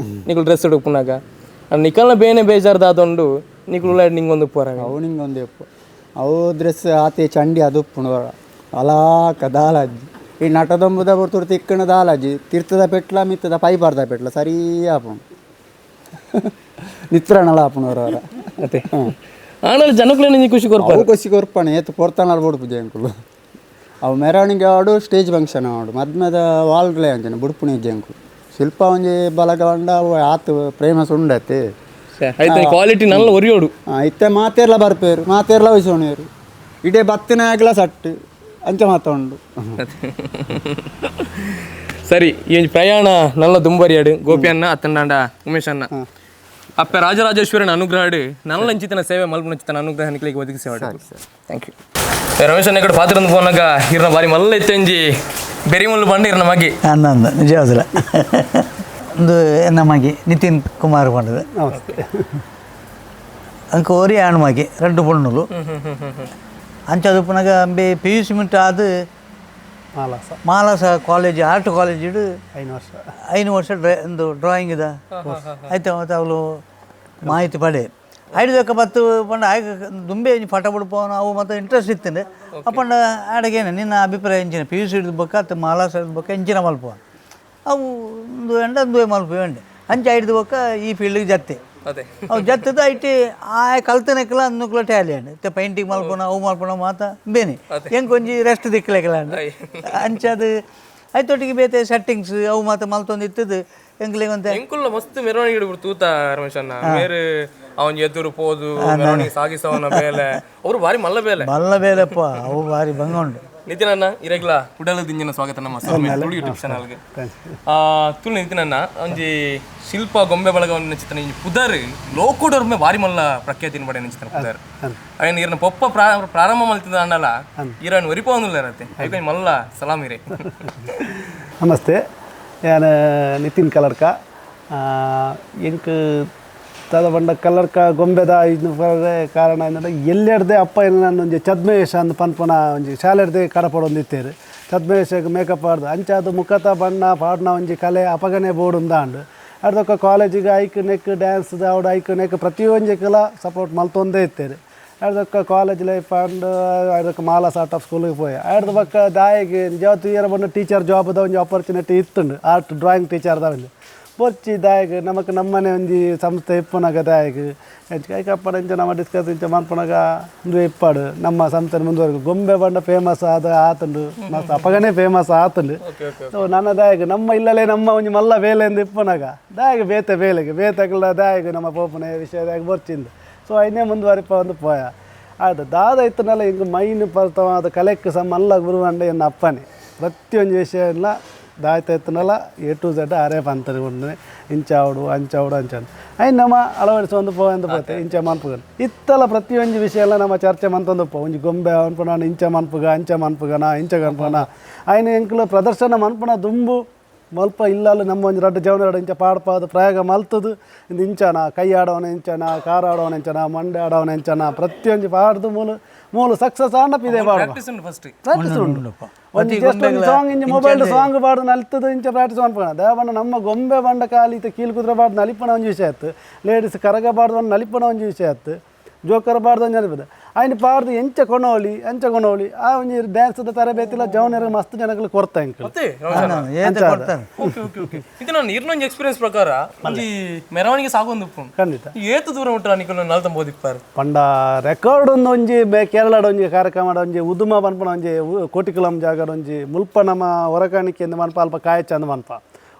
ನಿಕಲ್ ಡ್ರೆಸ್ ಉಡುಪುನಾಗ ನಿಕಲ್ನ ಬೇನೆ ಬೇಜಾರ್ದಾದೊಂಡು ನಿಕಲ್ ಉಳ್ಳಾಡಿ ನಿಂಗೊಂದು ಪೋರಾಗ ಅವು ನಿಂಗೊಂದು ಎಪ್ಪು ಅವು ಡ್ರೆಸ್ ಆತೆ ಚಂಡಿ ಅದು ಉಪ್ಪುಂಡು ಅಲಾಕ ದಾಲಾಜಿ ಈ ನಟದೊಂಬುದ ಬರ್ತುಡು ತಿಕ್ಕಣ ದಾಲಾಜಿ ತೀರ್ಥದ ಪೆಟ್ಲ ಮಿತ್ತದ ಪೈಪಾರ್ದ ಪೆಟ್ಲ ಸರಿ ಆಪುಂಡು ನಿತ್ರಾಣಲ ಆಪುಣವರವರ ಮತ್ತೆ ಆನಲ್ ಜನಕ್ಲೇನೆ ಖುಷಿ ಕೊರ್ಪ ಅವು ಖುಷಿ ಕೊರ್ಪಣೆ ಏತು ಪೊರ್ತನಾಲ್ ಬುಡುಪುಜೆ ಅಂಕುಲು ಅವು ಮೆರವಣಿಗೆ ಆಡು ಸ್ಟೇಜ್ ಫಂಕ್ಷನ್ ಆಡು ಮದ್ಮೆದ ವಾಲ್ಡ್ಲೆ ಅಂಚನೆ ಬುಡುಪುಣಿ ಅಂಕು ಶಿಲ್ಪ ಒಂಜಿ ಬಲಗಂಡ ಆತು ಪ್ರೇಮಸ್ ಉಂಡತ್ತೆ ಕ್ವಾಲಿಟಿ ನಲ್ಲ ಒರಿಯೋಡು ಇತ್ತೆ ಮಾತೇರ್ಲ ಬರ್ಪೇರು ಮಾತೇರ್ಲ ವಯಸ್ಸೋಣಿಯರು ಇಡೇ ಬತ್ತಿನ ಆಗ್ಲ ಸಟ್ಟು ಅಂಚ ಮಾತಾಡು ಸರಿ ಈ ಪ್ರಯಾಣ ನಲ್ಲ ದುಂಬರಿಯಾಡು ಗೋಪಿ ಅನ್ನ ಅತ್ತಂಡಾಂಡ ಉಮೇಶ್ ಅನ್ನ ಅಪ್ಪ ರಾಜರಾಜೇಶ್ವರನ ಅನುಗ್ರಹಾಡು ನಲ್ಲ ಅಂಚಿತನ ಸೇವೆ ಮಲ್ಪುನಂಚಿತನ ಅನುಗ್ರಹ ನಿಕ್ಲಿಗೆ ಒದಗಿಸಿ ಥ್ಯಾಂಕ್ ಯು ರಮೇಶ್ ಅನ್ನ ಕಡೆ ಪಾತ್ರ ಪೋನಾಗ ಇರ್ನ ಬಾರಿ ಮಲ್ಲ ಇತ್ತಂಜಿ ಬೆರಿ ಮುಳ್ಳು ಬಂಡ ಇರ್ನ ಮಗಿ ಅಂದ ನಿಜ ಹೌದಿಲ್ಲ ಒಂದು ಎನ್ನ ಮಗಿ ನಿತಿನ್ ಕುಮಾರ್ ಪಂಡದು ಅದಕ್ಕೆ ಒರಿ ಆಣ್ ಮಗಿ 2 ಪೊಣ್ಣುಲು ಅಂಚದು ಪುನಗ ಅಂಬೆ PUC ಮಿಂಟ್ ಅದು ಮಾಲಾಸ ಕಾಲೇಜ್ ಆರ್ಟ್ ಕಾಲೇಜ್ 5 ವರ್ಷ ಒಂದು ಡ್ರಾಯಿಂಗ್ ಇದೆ ಆಯ್ತು ಮತ್ತು ಅವಳು ಮಾಹಿತಿ ಪಡೆ ಐದು ಬತ್ತು ಪಂಡ ಆಯ್ಕೆ ದುಂಬೆ ಪಟ ಬಿಡ್ಪೋನು ಅವು ಮತ್ತು ಇಂಟ್ರೆಸ್ಟ್ ಇತ್ತಂಡೆ ಅಪ್ಪಂಡ ಆಡಗೇನೆ ನಿನ್ನ ಅಭಿಪ್ರಾಯ ಎಂಚಿನ PUC ಹಿಡಿದು ಬಕ್ಕ ಅಥವಾ ಮಾಲಾಸ ಹಿಡಿದು ಬಕ್ಕ ಎಂಚಿನ ಮಲ್ಪ ಅವು ಒಂದು ಎಂಡ ಒಂದು ಮಲ್ಪ ಎಂಡೆ ಅಂಚೆ ಹಿಡಿದು ಬಕ್ಕ ಈ ಫೀಲ್ಡಿಗೆ ಜತ್ತೆ ಅವು ಜತ್ತದ ಐಟಿ ಆ ಕಲ್ತನಕ್ಕೆಲ್ಲ ಅನ್ನುಕ್ಲ ಟ್ಯಾಲೆಂಟ್ ಮತ್ತೆ ಪೈಂಟಿಂಗ್ ಮಲ್ಪೋಣ ಅವು ಮಲ್ಪೋಣ ಮಾತ ಬೇನೆ ಹೆಂಗೆ ಕೊಂಚಿ ರೆಸ್ಟ್ ದಿಕ್ಕಲೆಕ್ಕಲ್ಲ ಅಂಚದು ಆಯ್ತೊಟ್ಟಿಗೆ ಬೇತೆ ಸೆಟ್ಟಿಂಗ್ಸ್ ಅವು ಮಾತ ಮಲ್ತೊಂದು ಇತ್ತದು ಎಂಕ್ಲಿಗೆ ಅಂತ ಎಂಕುಲ್ಲ ಮಸ್ತ್ ಮೆರವಣಿಗೆ ತೂತ ರಮೇಶ್ ಅನ್ನ ಬೇರೆ ಅವನ್ ಎದುರು ಪೋದು ಮೆರವಣಿಗೆ ಸಾಗಿಸವನ ಬೇಲೆ ಅವರು ಭಾರಿ ಮಲ್ಲ ಬೇಲೆಪ್ಪ ಅವು ಭಾರಿ ಬಂಗೊಂಡು ನಿತಿನನ್ನ ಇರಗ್ಲ ಕುಡಲ ದಿಂಜನ ಸ್ವಾಗತ ನಮ್ಮ ತುಳು ಯೂಟ್ಯೂಬ್ ಚಾನಲ್ಗೆ ತುಳು ನಿತಿನನ್ನ ಒಂಜಿ ಶಿಲ್ಪ ಗೊಂಬೆ ಬಳಗವನ್ನ ಚಿತ್ರ ಪುದರ್ ಲೋಕೋಡರ್ಮೆ ಭಾರಿ ಮಲ್ಲ ಪ್ರಖ್ಯಾತಿನ ಪಡೆ ಚಿತ್ರ ಪುದರ್ ಅವೇನು ಇರನ ಪೊಪ್ಪ ಪ್ರಾರಂಭ ಮಲ್ತಿದ ಅನ್ನಲ್ಲ ಇರನ್ ಒರಿಪೋನಿಲ್ಲ ಇರತ್ತೆ ಐಕ ಮಲ್ಲ ಸಲಾಮ್ ಇರೆ ನಮಸ್ತೆ ഞാൻ ನಿತಿನ್ ಕಲರ್ಕ ಎಂಕ್ ತದ ಬಂಡ ಕಲರ್ಕ ಗೊಂಬೆದ ಇದು ಕಾರಣ ಏನಂದರೆ ಎಲ್ಲೆಡ್ದೆ ಅಪ್ಪ ಏನು ನಾನು ಒಂಜಿ ಚದ್ಮೇಶ ಅಂದು ಪನ್ಪನ ಒಂಜಿ ಶಾಲೆಡ್ದೆ ಕಡಪಡೊಂದಿತ್ತೇರು ಚದ್ಮೇಶಕ್ಕೆ ಮೇಕಪ್ ಆಡ್ದು ಅಂಚಾದು ಮುಖತ ಬಣ್ಣ ಪಾಡ್ನ ಒಂಜಿ ಕಲೆ ಅಪಗನೆ ಬೋರ್ಡ್ ಉಂದಾಂಡು ಅಡ್ದೊಕ್ಕ ಕಾಲೇಜಿಗೆ ಐಕ್ ನೆಕ್ ಡ್ಯಾನ್ಸ್ದು ಅವಡು ಐಕ್ ನೆಕ್ ಪ್ರತಿಯೊಂದಕ್ಕೆಲ್ಲ ಸಪೋರ್ಟ್ ಮಲ್ತೊಂದೇ ಇತ್ತೇರು ಅಡ್ದೊಕ್ಕ ಕಾಲೇಜ್ ಲೈಫ್ ಅಂಡ್ ಅದಕ್ಕೆ ಮಾಲಾಸ್ ಆರ್ಟ್ ಆಫ್ ಸ್ಕೂಲಿಗೆ ಪೋಯ್ ಅಡ್ದ ಬಕ್ಕ ದಾಯಿಗೆ ನಿಜವತ್ತು ಇಯರ ಬಂದು ಟೀಚರ್ ಜಾಬ್ದ ಒಂಜಿ ಆಪರ್ಚುನಿಟಿ ಇತ್ತುಂಡು ಆರ್ಟ್ ಡ್ರಾಯಿಂಗ್ ಟೀಚರ್ದ ಒಂದು ಪೊಚ್ಚಿ ದಾಯಿಗೆ ನಮಗೆ ನಮ್ಮನೆ ಒಂಜಿ ಸಂಸ್ಥೆ ಇಪ್ಪನಾಗ ದಾಯಿಗೆ ಕೈಕಪ್ಪಡ ಇಂಚ ನಮ್ಮ ಡಿಸ್ಕಸ್ ಇಂಚ ಮನ್ಪನಾಗ ಒಂದು ಇಪ್ಪಾಡು ನಮ್ಮ ಸಂಸ್ಥೆ ಮುಂದುವರೆಗೂ ಗೊಂಬೆ ಬಂಡ ಫೇಮಸ್ ಆತುಂಡು ಮಸ್ತ್ ಅಪಗನೆ ಫೇಮಸ್ ಆತುಂಡು ಸೊ ನನ್ನ ದಾಯಿಗೆ ನಮ್ಮ ಇಲ್ಲಲೇ ನಮ್ಮ ಒಂಜಿ ಮಲ್ಲ ಬೇಲೆಂದು ಇಪ್ಪನಾಗ ದಾಯಿಗೆ ಬೇತೆ ಬೇಲೆಗೆ ಬೇತಗಳ ದಾಯಿಗೆ ನಮ್ಮ ಪೋಪನೆ ವಿಷಯದಾಗ ಬರ್ಚಿಂದು ಸೊ ಐನೇ ಮುಂದುವರಿಪ ಒಂದು ಪೋಯ ಅದು ದಾದ ಇತ್ತನಲ್ಲ ಹಿಂಗೆ ಮೈನ್ ಪರ್ತವ ಅದು ಕಲೆಕ್ಕೆ ಮಲ್ಲ ಗುರು ಅಂಡೆ ಎನ್ನ ಅಪ್ಪನೇ ಪ್ರತಿಯೊಂದು ವಿಷಯ ಎಲ್ಲ ದಾಯ್ತ ಇತ್ತನಲ್ಲ A to Z ಅರೆ ಪಂತನೆ ಉಂಡೆ ಇಂಚಾವಡು ಅಂಚಾವಡು ಅಂಚಂದು ಐದು ನಮ್ಮ ಅಳವಡಿಸಿ ಒಂದು ಪೋ ಅಂತ పోతే ಇಂಚ ಮನ್ಪುಗನ್ ಇತ್ತಲ್ಲ ಪ್ರತಿಯೊಂದು ವಿಷಯ ಎಲ್ಲ ನಮ್ಮ ಚರ್ಚೆ ಮಂತೊಂದು ಪೋ ಒಂಜಿ ಗೊಂಬೆ ಅನ್ಪುಣ ಇಂಚ ಮನ್ಪುಗ ಅಂಚ ಮನ್ಪುಗನ ಇಂಚ ಕನ್ಪುಣ ಐನ ಎಂಕ್ಲು ಪ್ರದರ್ಶನ ಮನ್ಪುಣ ದುಂಬು ಮಲ್ಪ ಇಲ್ಲಲ್ಲ ನಮ್ಮ ಒಂದು 2 ಜವನ ಇಂಚ ಪಾಡ್ಪಾದ ಪ್ರಯೋಗ ಮಲ್ತದು ಇಂದು ಇಂಚನ ಕೈ ಆಡೋನ ಇಂಚನ ಕಾರ್ ಆಡೋನ ಇಂಚನ ಮಂಡೆ ಆಡೋನ ಇಂಚನ ಪ್ರತಿಯೊಂದು ಪಾಡ್ದು ಮೂಲು ಸಕ್ಸಸ್ ಆಂಡಪ್ಪಿದೆ ಪ್ರಾಕ್ಟೀಸ್ ಉಂಡು ಒಂದು ಜಸ್ಟ್ ಒಂದು ಸಾಂಗ್ ಇಂಚ ಮೊಬೈಲ್ ಸಾಂಗ್ ಪಾಡ್ದು ನಲ್ತದು ಇಂಚ ಪ್ರಾಕ್ಟೀಸ್ ಮಾಡ್ಪೋಣ ದೇವಣ್ಣ ನಮ್ಮ ಗೊಂಬೆ ಬಂಡ ಕಾಲಿತ ಕೀಲು ಕುದುರೆ ಬಾಡ್ದು ನಲಿಪಣ ಒಂದು ವಿಷಯ ಆಯ್ತು ಲೇಡೀಸ್ ಕರಗ ಬಾಡ್ದು ಒಂದು ನಲಿಪಣ ಒಂದು ವಿಷಯ ಆಯ್ತು ಜೋಕರ್ ಬಾಡ್ದು ಒಂದು ನೆನಪಿದೆ ఆయన పాడదు ఎంచ కొనోలి ఆ డ్యాన్స్ తరಬೇతిలో జౌనర్ ಮಸ್ತ್ ಜನಗಳು ಕೊರ್ತಾ ಇಂಕ ಇದು ನಾನು ಇರ್ನೊಂದು ಎಕ್ಸ್ಪೀರಿಯನ್ಸ್ ಪ್ರಕಾರ ಈ ಮೆರವಣಿಗೆ ಸಾಗೊಂದು ಖಂಡಿತ ಏತು ದೂರ ಉಂಟು ನಿಕಲು ನಲ್ತಂಬೋದಿಪ್ಪಾರು ಪಂಡ ರೆಕಾರ್ಡ್ ಒಂದು ಒಂಜಿ ಕೇರಳದ ಒಂಜಿ ಕಾರ್ಯಕ್ರಮ ಒಂಜಿ ಉದುಮ ಪನ್ಪಣ ಒಂಜಿ ಕೋಟಿಕುಲಂ ಜಾಗದ ಒಂಜಿ ಮುಲ್ಪ ನಮ್ಮ ಹೊರಕಾಣಿಕೆ ಎಂದು ಮನ್ಪ ಅಲ್ಪ ಕಾಯಚ್ಚ ಅಂದು ಮನ್ಪ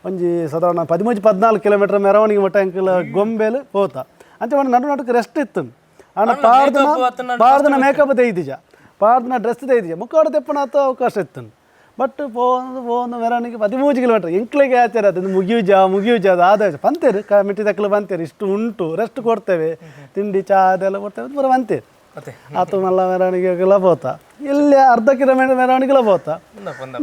ಒಂಜಿ ಸಾಧಾರಣ 13-14 ಕಿಲೋಮೀಟರ್ ಮೆರವಣಿಗೆ ಮಟ್ಟ ಅಂಕಲ್ ಗೊಂಬೆಲು ಹೋತ ಅಂತ ಒಂದು ನಡುನಡುಕ್ಕೆ ರೆಸ್ಟ್ ಇತ್ತು ಆನ ಪಾರ್ದನ ಮೇಕಪ್ ತೆಯ್ದಿಜ ಪಾರ್ದನ ಡ್ರೆಸ್ ತೆಯ್ದಿಜ ಮುಕ್ಕಾಡು ತೆಪ್ಪನ ಅವಕಾಶ ಇತ್ತು ಬಟ್ പോകുന്ന ಮೆರವಣಿಗೆ 13 ಕಿಲೋಮೀಟರ್ ಎಂಕ್ಲಿಗೆ ಆಚಾರ ಅದು ಮುಗಿಯುಜ ಅದು ಆದಾಯ ಬಂತೇರು ಕಮಿಟಿ ತಕ್ಕಲು ಬಂತೇರು ಇಷ್ಟು ಉಂಟು ರೆಸ್ಟ್ ಕೊಡ್ತೇವೆ ತಿಂಡಿ ಚಹಾ ಅದೆಲ್ಲ ಕೊಡ್ತೇವೆ ಬರ ಬಂತೇರು ಆತು ಮಲ್ಲ ಮೆರವಣಿಗೆಗೆಲ್ಲ ಬೋತ ಇಲ್ಲಿ ಅರ್ಧ ಕಿಲೋಮೀಟರ್ ಮೆರವಣಿಗೆಲ್ಲ ಬೋತ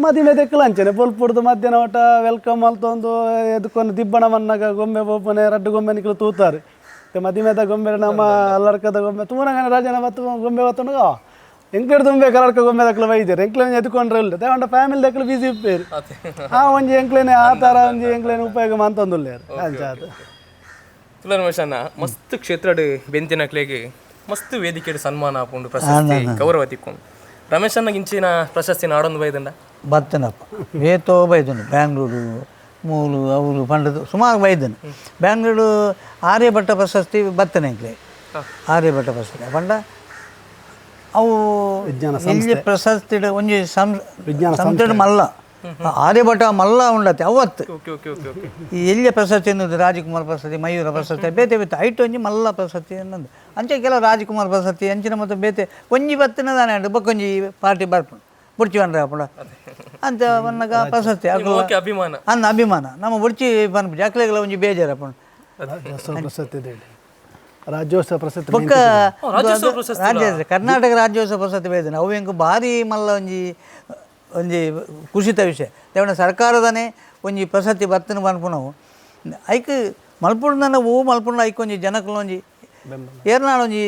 ಮದಿಮೆ ತೆಕ್ಕಲು ಅಂಚನೆ ಪೊಲ್ಪುಡ್ದು ಮಧ್ಯಾಹ್ನ ಒಟ್ಟ ವೆಲ್ಕಮ್ ಅಲ್ತೊಂದು ಎದಕ್ಕೊಂದು ದಿಬ್ಬಣ ಮನ್ನಾಗ ಗೊಂಬೆ ಬೊಬ್ಬನೆ ರಡ್ಡು ಗೊಂಬೆ ನಿಕ್ಕಲು ತೂತಾರೆ ಮದಿಮೆದ ಗೊಂಬೆ ನಮ್ಮ ಅಲ್ಲರ್ಕದ ಗೊಂಬೆ ತುಂಬ ರಾಜನ ಬತ್ತು ಗೊಂಬೆ ಬತ್ತುಂಡು ಎಂಕ್ಲೆಡ್ ತುಂಬೆ ಕಲರ್ಕ ಗೊಂಬೆ ದಕ್ಕಲು ಬೈದೇರು ಎಂಕ್ಲೇನೆ ಎತ್ಕೊಂಡ್ರೆ ಇಲ್ಲ ದೇವಂಡ ಫ್ಯಾಮಿಲಿ ದಕ್ಕಲು ಬಿಸಿ ಇಪ್ಪೇರು ಒಂಜಿ ಎಂಕ್ಲೇನೆ ಆ ಥರ ಒಂಜಿ ಎಂಕ್ಲೇನೆ ಉಪಯೋಗ ಮಂತೊಂದುಲ್ಲೇರು ಅಂಚಾದು ತುಲ ರಮೇಶಣ್ಣ ಮಸ್ತ್ ಕ್ಷೇತ್ರಡ್ ಬೆಂತಿನಕ್ಲೆಗೆ ಮಸ್ತ್ ವೇದಿಕೆಡ್ ಸನ್ಮಾನ ಆಪುಂಡು ಪ್ರಶಸ್ತಿ ಗೌರವ ತಿಕ್ಕೊಂಡು ರಮೇಶಣ್ಣಗೆ ಇಂಚಿನ ಪ್ರಶಸ್ತಿ ನಾಡೊಂದು ಬೈದಂಡ ಬತ್ತನಪ್ಪ ಏತೋ ಬೈದನು ಬ್ಯಾಂಗ್ಳೂರು ಮೂಲು ಅವಳು ಪಂಡದು ಸುಮಾರು ಬೈದನು ಬ್ಯಾಂಗ್ಳೂರು ಆರ್ಯಭಟ್ಟ ಪ್ರಶಸ್ತಿ ಬತ್ತನೆ ಆರ್ಯಭಟ್ಟ ಪ್ರಶಸ್ತಿ ಪಂಡ ಅವು ಇಲ್ಲಿ ಪ್ರಶಸ್ತಿ ಒಂಜಿ ಸಂಸ್ಥೆ ಮಲ್ಲ ಆರ್ಯಭಟ ಮಲ್ಲ ಉಂಡತೆ ಅವತ್ತು ಈ ಎಲ್ಲಿಯ ಪ್ರಶಸ್ತಿ ಅನ್ನೋದು ರಾಜಕುಮಾರ್ ಪ್ರಶಸ್ತಿ ಮಯೂರ ಪ್ರಶಸ್ತಿ ಬೇತೆ ಬೇತೆ ಐಟು ಒಂಜಿ ಮಲ್ಲ ಪ್ರಶಸ್ತಿ ಅನ್ನೋದು ಅಂಚೆ ಕೆಲವು ರಾಜಕುಮಾರ್ ಪ್ರಶಸ್ತಿ ಅಂಚಿನ ಮತ್ತು ಬೇತೆ ಒಂಜಿ ಬತ್ತಿನ ದಾನೆ ಬಕ್ಕೊಂಜಿ ಪಾರ್ಟಿ ಬರ್ಪುಂಡು ಬುಡ್ಚಿ ಬಂದ್ರೆ ಅಪ್ಪಡ ಅಂತ ಬನ್ನಾಗ ಪ್ರಶಸ್ತಿ ಅಭಿಮಾನ ಅಂದ ಅಭಿಮಾನ ನಮ್ಮ ಬುಡ್ಚಿ ಬನ್ ಜಾಕ್ಲೆಗಳ ಒಂಜಿ ಬೇಜಾರಪ್ಪ ಪ್ರಶಸ್ತಿ ರಾಜ್ಯೋತ್ಸವ ಪ್ರಶಸ್ತಿ ಬೊಕ್ಕ ರಾಜ್ಯೋತ್ಸವ ಕರ್ನಾಟಕ ರಾಜ್ಯೋತ್ಸವ ಪ್ರಶಸ್ತಿ ಬೇದನೆ ಅವು ಹೆಂಗೆ ಭಾರಿ ಮಲ್ಲ ಒಂಜಿ ಖುಷಿತ ವಿಷಯ ದೇವನ ಸರ್ಕಾರದನೇ ಒಂಜಿ ಪ್ರಶಸ್ತಿ ಬರ್ತನ ಬನ್ಪುನವು ಐಕ್ ಮಲ್ಪುಂಡ ಹೂ ಮಲ್ಪುಂಡ ಐಕ್ ಒಂಜಿ ಜನಕ್ಕಲು ಒಂಜಿ ಏರ್ನಾಡು ಒಂಜಿ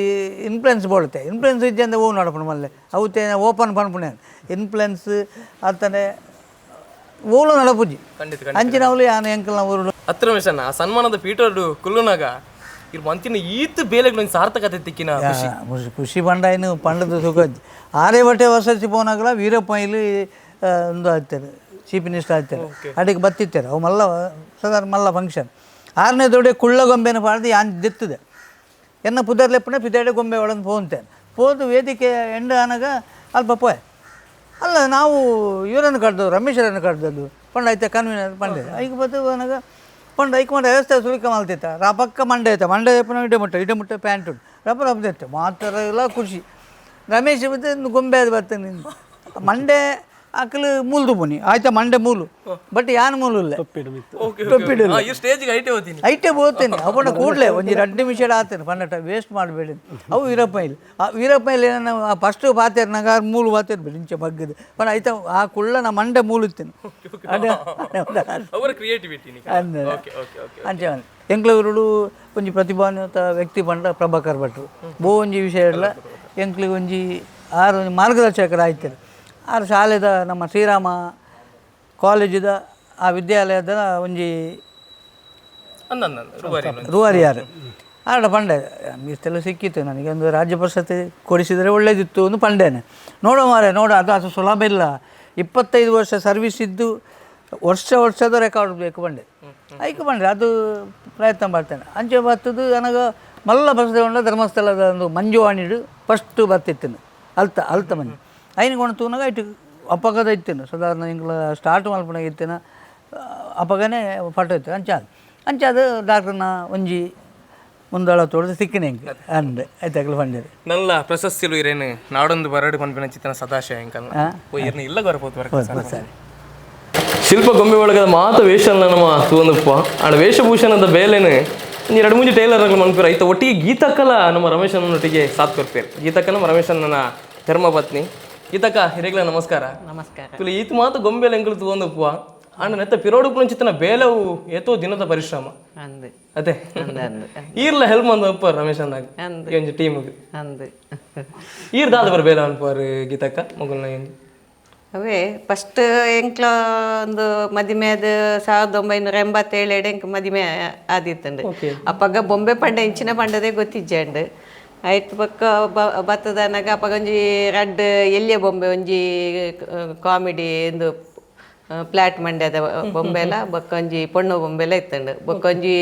ಇನ್ಫ್ಲುಯೆನ್ಸ್ ಬೋಡುತ್ತೆ ಇನ್ಫ್ಲುಯೆನ್ಸ್ ಇದ್ದಂದ ಹೂ ನಡಪುಣ ಮಲ್ಲೆ ಅವತ್ತೆ ಓಪನ್ ಪನ್ಪುಣ ಇನ್ಫ್ಲುಯೆನ್ಸ್ ಅತ್ತನೆ ಓಲು ನಡಪುಜಿ ಅಂಚಿನ ಅವಳು ಯಾನ ಎಂಕಲ್ನ ಊರು ಹತ್ರ ರಮೇಶಣ್ಣ ಆ ಸನ್ಮಾನದ ಪೀಟರ್ಡು ಕುಲ್ಲುನಾಗ ಇರ್ ಮಂತಿನ ಈತ್ ಬೇಲೆಗಳು ಸಾರ್ಥಕತೆ ತಿಕ್ಕಿನ ಖುಷಿ ಪಂಡಾಯಿನ ಪಂಡದ ಸುಖ ಆರ್ಯಭಟೆ ವಸತಿ ಪೋನಾಗಲ ವೀರಪ್ಪ ಇಲ್ಲಿ ಒಂದು ಆಗ್ತಾರೆ ಚೀಫ್ ಮಿನಿಸ್ಟರ್ ಆಗ್ತಾರೆ ಅಡಿಗೆ ಬತ್ತಿತ್ತಾರೆ ಅವು ಮಲ್ಲ ಸಾಧಾರಣ ಮಲ್ಲ ಫಂಕ್ಷನ್ 6ನೇ ದೊಡ್ಡ ಕುಳ್ಳ ಗೊಂಬೆನ ಪಾಡ್ದು ಯಾನ್ ದಿತ್ತದೆ ಎನ್ನ ಪುದರ್ಲೆಪ್ಪನೆ ಪಿತಾಡೆ ಗೊಂಬೆ ಒಳಗೆ ಪೋಂತೇನೆ ಪೋದು ವೇದಿಕೆ ಎಂಡ ಅನಾಗ ಅಲ್ಪ ಪೋಯ್ ಅಲ್ಲ ನಾವು ಇವರನ್ನು ಕಡ್ದದ್ದು ರಮೇಶರನ್ನು ಕಡ್ದದ್ದು ಪಂಡ ಐತೆ ಕನ್ವೀನರ್ ಪಂಡೆ ಐಗೆ ಬದ್ದು ಅನಾಗ ಪಂಡ ಐಕ್ ಮಂಡ ವ್ಯವಸ್ಥೆ ಸುಲಿಕ ಮಲ್ತಿತ್ತ ರಪಕ್ಕ ಮಂಡೆ ಐತೆ ಮಂಡೆ ಪುನಃ ಇಡಮುಟ್ಟ ಪ್ಯಾಂಟ್ ಉಂಟು ರಪ್ಪ ರಪ್ಪದೈತೆ ಮಾತ್ರ ಎಲ್ಲ ಖುಷಿ ರಮೇಶ್ ಬತ್ತೆ ಗೊಂಬೆ ಅದು ಬರ್ತೇನೆ ಮಂಡೆ ಅಕ್ಕಲು ಮೂಲ್ದು ಬನ್ನಿ ಆಯ್ತಾ ಮಂಡೆ ಮೂಲು ಬಟ್ ಯಾನ್ ಮೂಲು ಇಲ್ಲ ತೊಪ್ಪಿಡಿಲ್ಲ ಐಟೇ ಬೋತೇನೆ ಅವನ ಕೂಡಲೇ ಒಂದು 2 ನಿಮಿಷ ಆತೇನೆ ಪನ್ನಟ ವೇಸ್ಟ್ ಮಾಡಬೇಡಿ ಅವು ವೀರಪ್ಪೈಲಿ ಏನೋ ಫಸ್ಟ್ ಪಾತೇರು ನಂಗೆ ಮೂಲು ಪಾತೇರು ಬಿಡಿ ಇಂಚೆ ಬಗ್ಗದು ಬಟ್ ಆಯ್ತಾ ಆ ಕುಳ್ಳ ನಾ ಮಂಡೆ ಮೂಲಿತ್ತೇನೆ ಅಂಚೆ ಎಂಕ್ಲೂರು ಒಂಜಿ ಪ್ರತಿಭಾನ್ವಿತ ವ್ಯಕ್ತಿ ಪಂಡ ಪ್ರಭಾಕರ್ ಭಟ್ರು ಬೋ ಒಂಜಿ ವಿಷಯ ಇಲ್ಲ ಎಂಕ್ಲಿಗೆ ಒಂಜಿ ಒಂಜಿ ಮಾರ್ಗದರ್ಶಕರು ಆಯ್ತಾರೆ ಆರು ಶಾಲೆದ ನಮ್ಮ ಶ್ರೀರಾಮ ಕಾಲೇಜಿದ ಆ ವಿದ್ಯಾಲಯದ ಒಂಜಿ ರೂವಾರಿಯಾರು ಆಡ ಪಂಡೆ ಇಷ್ಟೆಲ್ಲ ಸಿಕ್ಕಿತ್ತು ನನಗೆ ಒಂದು ರಾಜ್ಯ ಪ್ರಶಸ್ತಿ ಕೊಡಿಸಿದರೆ ಒಳ್ಳೇದಿತ್ತು ಒಂದು ಪಂಡೇನೆ ನೋಡೋ ಅದು ಸುಲಭ ಇಲ್ಲ 25 ವರ್ಷ ಸರ್ವಿಸ್ ಇದ್ದು ವರ್ಷದ ರೆಕಾರ್ಡ್ ಬೇಕು ಬಂಡೆ ಐಕೆ ಬಂಡೆ ಅದು ಪ್ರಯತ್ನ ಮಾಡ್ತೇನೆ ಅಂಚೆ ಬರ್ತದ್ದು ನನಗೆ ಮಲ್ಲ ಪ್ರಶಸ್ತಿ ಉಂಡ ಧರ್ಮಸ್ಥಳದ ಒಂದು ಮಂಜುವಾಣಿಡು ಫಸ್ಟು ಬರ್ತಿತ್ತೇನೆ ಅಲ್ತ ಮಂಜು ಐನಿಗೆ ತೂನಾಗ ಇಟ್ಟು ಅಪ್ಪಗದ ಇತ್ತೇನು ಸಾಧಾರಣ ಹಿಂಗೆ ಸ್ಟಾರ್ಟ್ ಮಲ್ಪನಾಗ ಇತ್ತೇನ ಅಪ್ಪಗನೇ ಫೋಟೋ ಇತ್ತು ಅಂಚಾದ ಡಾಕ್ಟರ್ನ ಒಂಜಿ ಮುಂದಳ ತೋಡಿದ ಸಿಕ್ಕಿನ ಹೆಂಗೆ ಅಂದೆ ಆಯ್ತಾಗಲು ಬಂದಿದೆ ನಲ್ಲ ಪ್ರಶಸ್ತಿಲು ಇರೇನು ನಾಡೊಂದು ಬರಡು ಪನ್ಪಿನ ಚಿತ್ರನ ಸದಾಶಯ ಹೆಂಕಲ್ಲ ಇಲ್ಲ ಗೊರಪೋತು ಸರಿ ಶಿಲ್ಪ ಗೊಂಬೆ ಒಳಗದ ಮಾತ ವೇಷನ ನಮ್ಮ ತೂಂದಪ್ಪ ಆಡ ವೇಷಭೂಷಣದ ಬೇಲೆನು 2-3 ಟೈಲರ್ಗಳು ಮನ್ಪೇರು ಐತ ಒಟ್ಟಿಗೆ ಗೀತಕ್ಕಲ ನಮ್ಮ ರಮೇಶನೊಟ್ಟಿಗೆ ಸಾಥ್ ಕೊರ್ಪೇರು ಗೀತಕ್ಕ ನಮ್ಮ ರಮೇಶನ ಧರ್ಮಪತ್ನಿ ಗೀತಕ್ಕ ಹಿರೇಗ್ಲ ನಮಸ್ಕಾರ ತುಳು ಈತ ಮಾತು ಗೊಂಬೆಲ ಎಂಕಲು ತೂಂದಪ್ಪ ಆಂಡ ನೆತ್ತ ಪಿರೋಡು ಚಿತ್ತನ ಬೇಲವು ಏತೋ ದಿನದ ಪರಿಶ್ರಮ ಅದೇ ಈರ್ಲ ಹೆಲ್ಪ್ ಮಂದಪ್ಪ ರಮೇಶ್ ಅಂದಾಗ ಒಂಜಿ ಟೀಮ್ಗೆ ಈರ್ ದಾದ ಬರ ಬೇಲ ಅನ್ಪಾರು ಗೀತಕ್ಕ ಮಗುಲ್ನ ಅವೇ ಫಸ್ಟ್ ಎಂಕ್ಲ ಒಂದು ಮದಿಮೆದ 1987 ಎಂಕ್ ಮದಿಮೆ ಆದಿತ್ತಂಡು ಅಪ್ಪಗ ಬೊಂಬೆ ಪಂಡೆ ಇಂಚಿನ ಪಂಡದೇ ಗೊತ್ತಿಜ್ಜಂಡು ಆಯ್ತು ಪಕ್ಕ ಬತ್ತದನಾಗ ಅಪ್ಪಗ ಒಂಜಿ ರಡ್ಡ್ ಎಲ್ಲಿಯ ಬೊಂಬೆ ಒಂಜಿ ಕಾಮಿಡಿ ಎಂದು ಪ್ಲಾಟ್ ಮಂಡ್ಯದ ಬೊಂಬೆಲ ಬೊಕ್ಕೊಂಜಿ ಪೊಣ್ಣು ಬೊಂಬೆಲ ಇತ್ತಂಡು ಬೊಕ್ಕೊಂಜಿ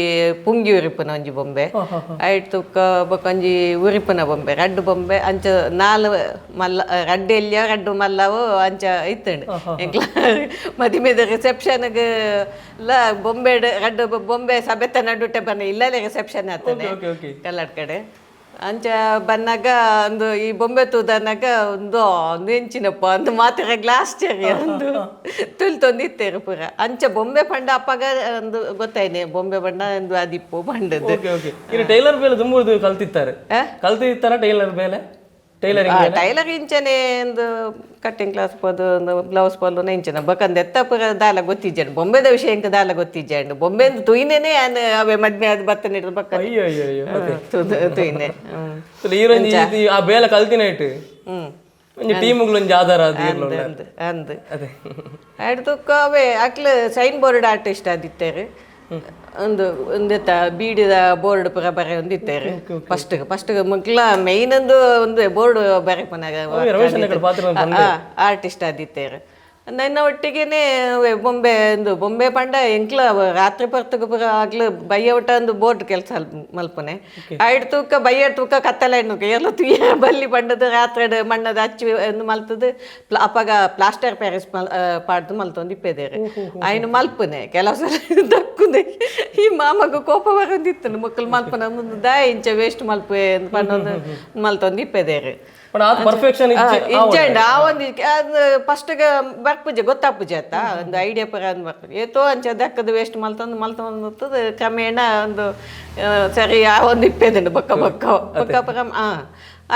ಪುಂಗಿ ಉರಿಪುನ ಒಂಜಿ ಬೊಂಬೆ ಆಯ್ತು ಬೊಕ್ಕೊಂಜಿ ಉರಿಪುನ ಬೊಂಬೆ ರಡ್ಡು ಬೊಂಬೆ ಅಂಚ 4 ಮಲ್ಲ ರಡ್ಡು ಎಲ್ಲಿಯ ರಡ್ಡು ಮಲ್ಲವು ಅಂಚ ಇತ್ತಂಡು ಎಂಕ್ಲ ಮದಿಮೆದ ರಿಸೆಪ್ಷನ್ಗೆ ಇಲ್ಲ ಬೊಂಬೆ ರಡ್ಡು ಬೊಂಬೆ ಸಬೆತ್ತ ನಡುಟೆ ಬನ್ನ ಇಲ್ಲೇ ರಿಸೆಪ್ಷನ್ ಆಗ್ತದೆ ಕಲ್ಲಡ್ ಕಡೆ ಅಂಚ ಬನ್ನಾಗ ಒಂದು ಈ ಬೊಂಬೆ ತೂದನಾಗ ಒಂದು ನೆಂಚಿನಪ್ಪ ಒಂದು ಮಾತ್ರ ಗ್ಲಾಸ್ ಚೆರಿ ಒಂದು ತುಲ್ತೊಂದಿತ್ತೇರು ಪೂರ ಅಂಚ ಬೊಂಬೆ ಪಂಡ ಅಪ್ಪಗ ಒಂದು ಗೊತ್ತಾಯ್ನೆ ಬೊಂಬೆ ಬಣ್ಣ ಒಂದು ಅದಿಪ್ಪು ಪಂಡದ್ದು. ಟೈಲರ್ ಬೇಲೆ ತುಂಬ ಕಲ್ತಿರ್ತಾರೆ ಟೈಲರ್ ಬೇಲೆ ಟೈಲರ್ ಇಂಚನೆ ಒಂದು ಕಟ್ಟಿಂಗ್ ಕ್ಲಾಸ್ ಪೋದು ಒಂದು ಬ್ಲೌಸ್ ಪೋಲು ಇಂಚನ ಬಕಂದ ಎತ್ತ ಪುರ ದಾಲ ಗೊತ್ತಿಜ್ಜಂಡು ಬೊಂಬೆದ ವಿಷಯ ಇಂಕ ದಾಲ ಗೊತ್ತಿಜ್ಜಂಡು ಬೊಂಬೆ ತುಯ್ನೇನೆ ಅವೇ ಮದ್ಮೆ ಅದು ಬತ್ತ ನೀಡಿದ ಬಕ್ಕ ತುಯ್ನೆ ಆ ಬೇಲ ಕಲ್ತಿನ ಇಟ್ಟು ಟೀಮ್ಗಳೊಂದು ಆಧಾರ ಅಂದ್ ಆಡ್ತಕ್ಕ ಅವೇ ಅಕ್ಲು ಸೈನ್ ಬೋರ್ಡ್ ಆರ್ಟಿಸ್ಟ್ ಆದಿತ್ತೇರು ಒಂದು ಒಂದೆತ್ತ ಬೀಡಿದ ಬೋರ್ಡ್ ಪುರ ಬರೆ ಒಂದಿತ್ತೇರು ಫಸ್ಟ್ ಮಕ್ಳ ಮೈನ್ ಒಂದು ಬೋರ್ಡ್ ಬರೆ ಆರ್ಟಿಸ್ಟ್ ಆದಿತ್ತೇರು ನನ್ನ ಒಟ್ಟಿಗೆನೆ ಬೊಂಬೆ ಪಂಡ ಎಂಕ್ಲ ರಾತ್ರಿ ಪರ್ತಗ ಪುರ ಆಗ್ಲು ಬಯ್ಯ ಒಟ್ಟ ಒಂದು ಬೋರ್ಡ್ ಕೆಲಸ ಮಲ್ಪನೆ ಆಯ್ಡ್ ತೂಕ ಬಯ್ಯ ತೂಕ ಕತ್ತಲ ಎಣ್ಣುಕ ಎಲ್ಲ ತುಯ್ಯ ಬಲ್ಲಿ ಪಂಡದ ರಾತ್ರಿ ಮಣ್ಣದ ಹಚ್ಚಿ ಒಂದು ಮಲ್ತದ ಅಪ್ಪಗ ಪ್ಲಾಸ್ಟರ್ ಪ್ಯಾರಿಸ್ ಪಾಡ್ದು ಮಲ್ತೊಂದು ಇಪ್ಪೇದೇರು ಆಯ್ನು ಮಲ್ಪನೆ ಕೆಲವು ಸಲ ದಕ್ಕುದೆ ಈ ಮಾಮಗ ಕೋಪ ಬರೋದಿತ್ತು ಮಕ್ಕಳು ಮಲ್ಪನ ಒಂದು ಇಂಚ ವೇಸ್ಟ್ ಮಲ್ಪೆ ಪಣ್ಣೊಂದು ಮಲ್ತೊಂದು ಇಪ್ಪೇದೇರು ಇಜ್ಜಂಡ ಆ ಒಂದು ಅದು ಫಸ್ಟ್ಗೆ ಬರ್ಪುಜೆ ಗೊತ್ತಾಪುಜೆ ಆತ ಒಂದು ಐಡಿಯಾ ಪರ ಅಂದ್ ಬರ್ತದೆ ಏತೋ ಅಂಚ ದಕ್ಕದ ವೇಸ್ಟ್ ಮಲ್ತೊಂದು ಕ್ರಮೇಣ ಒಂದು ಸರಿ ಆ ಒಂದು ಇಪ್ಪೇದಂಡು ಬಕ್ಕ ಪರ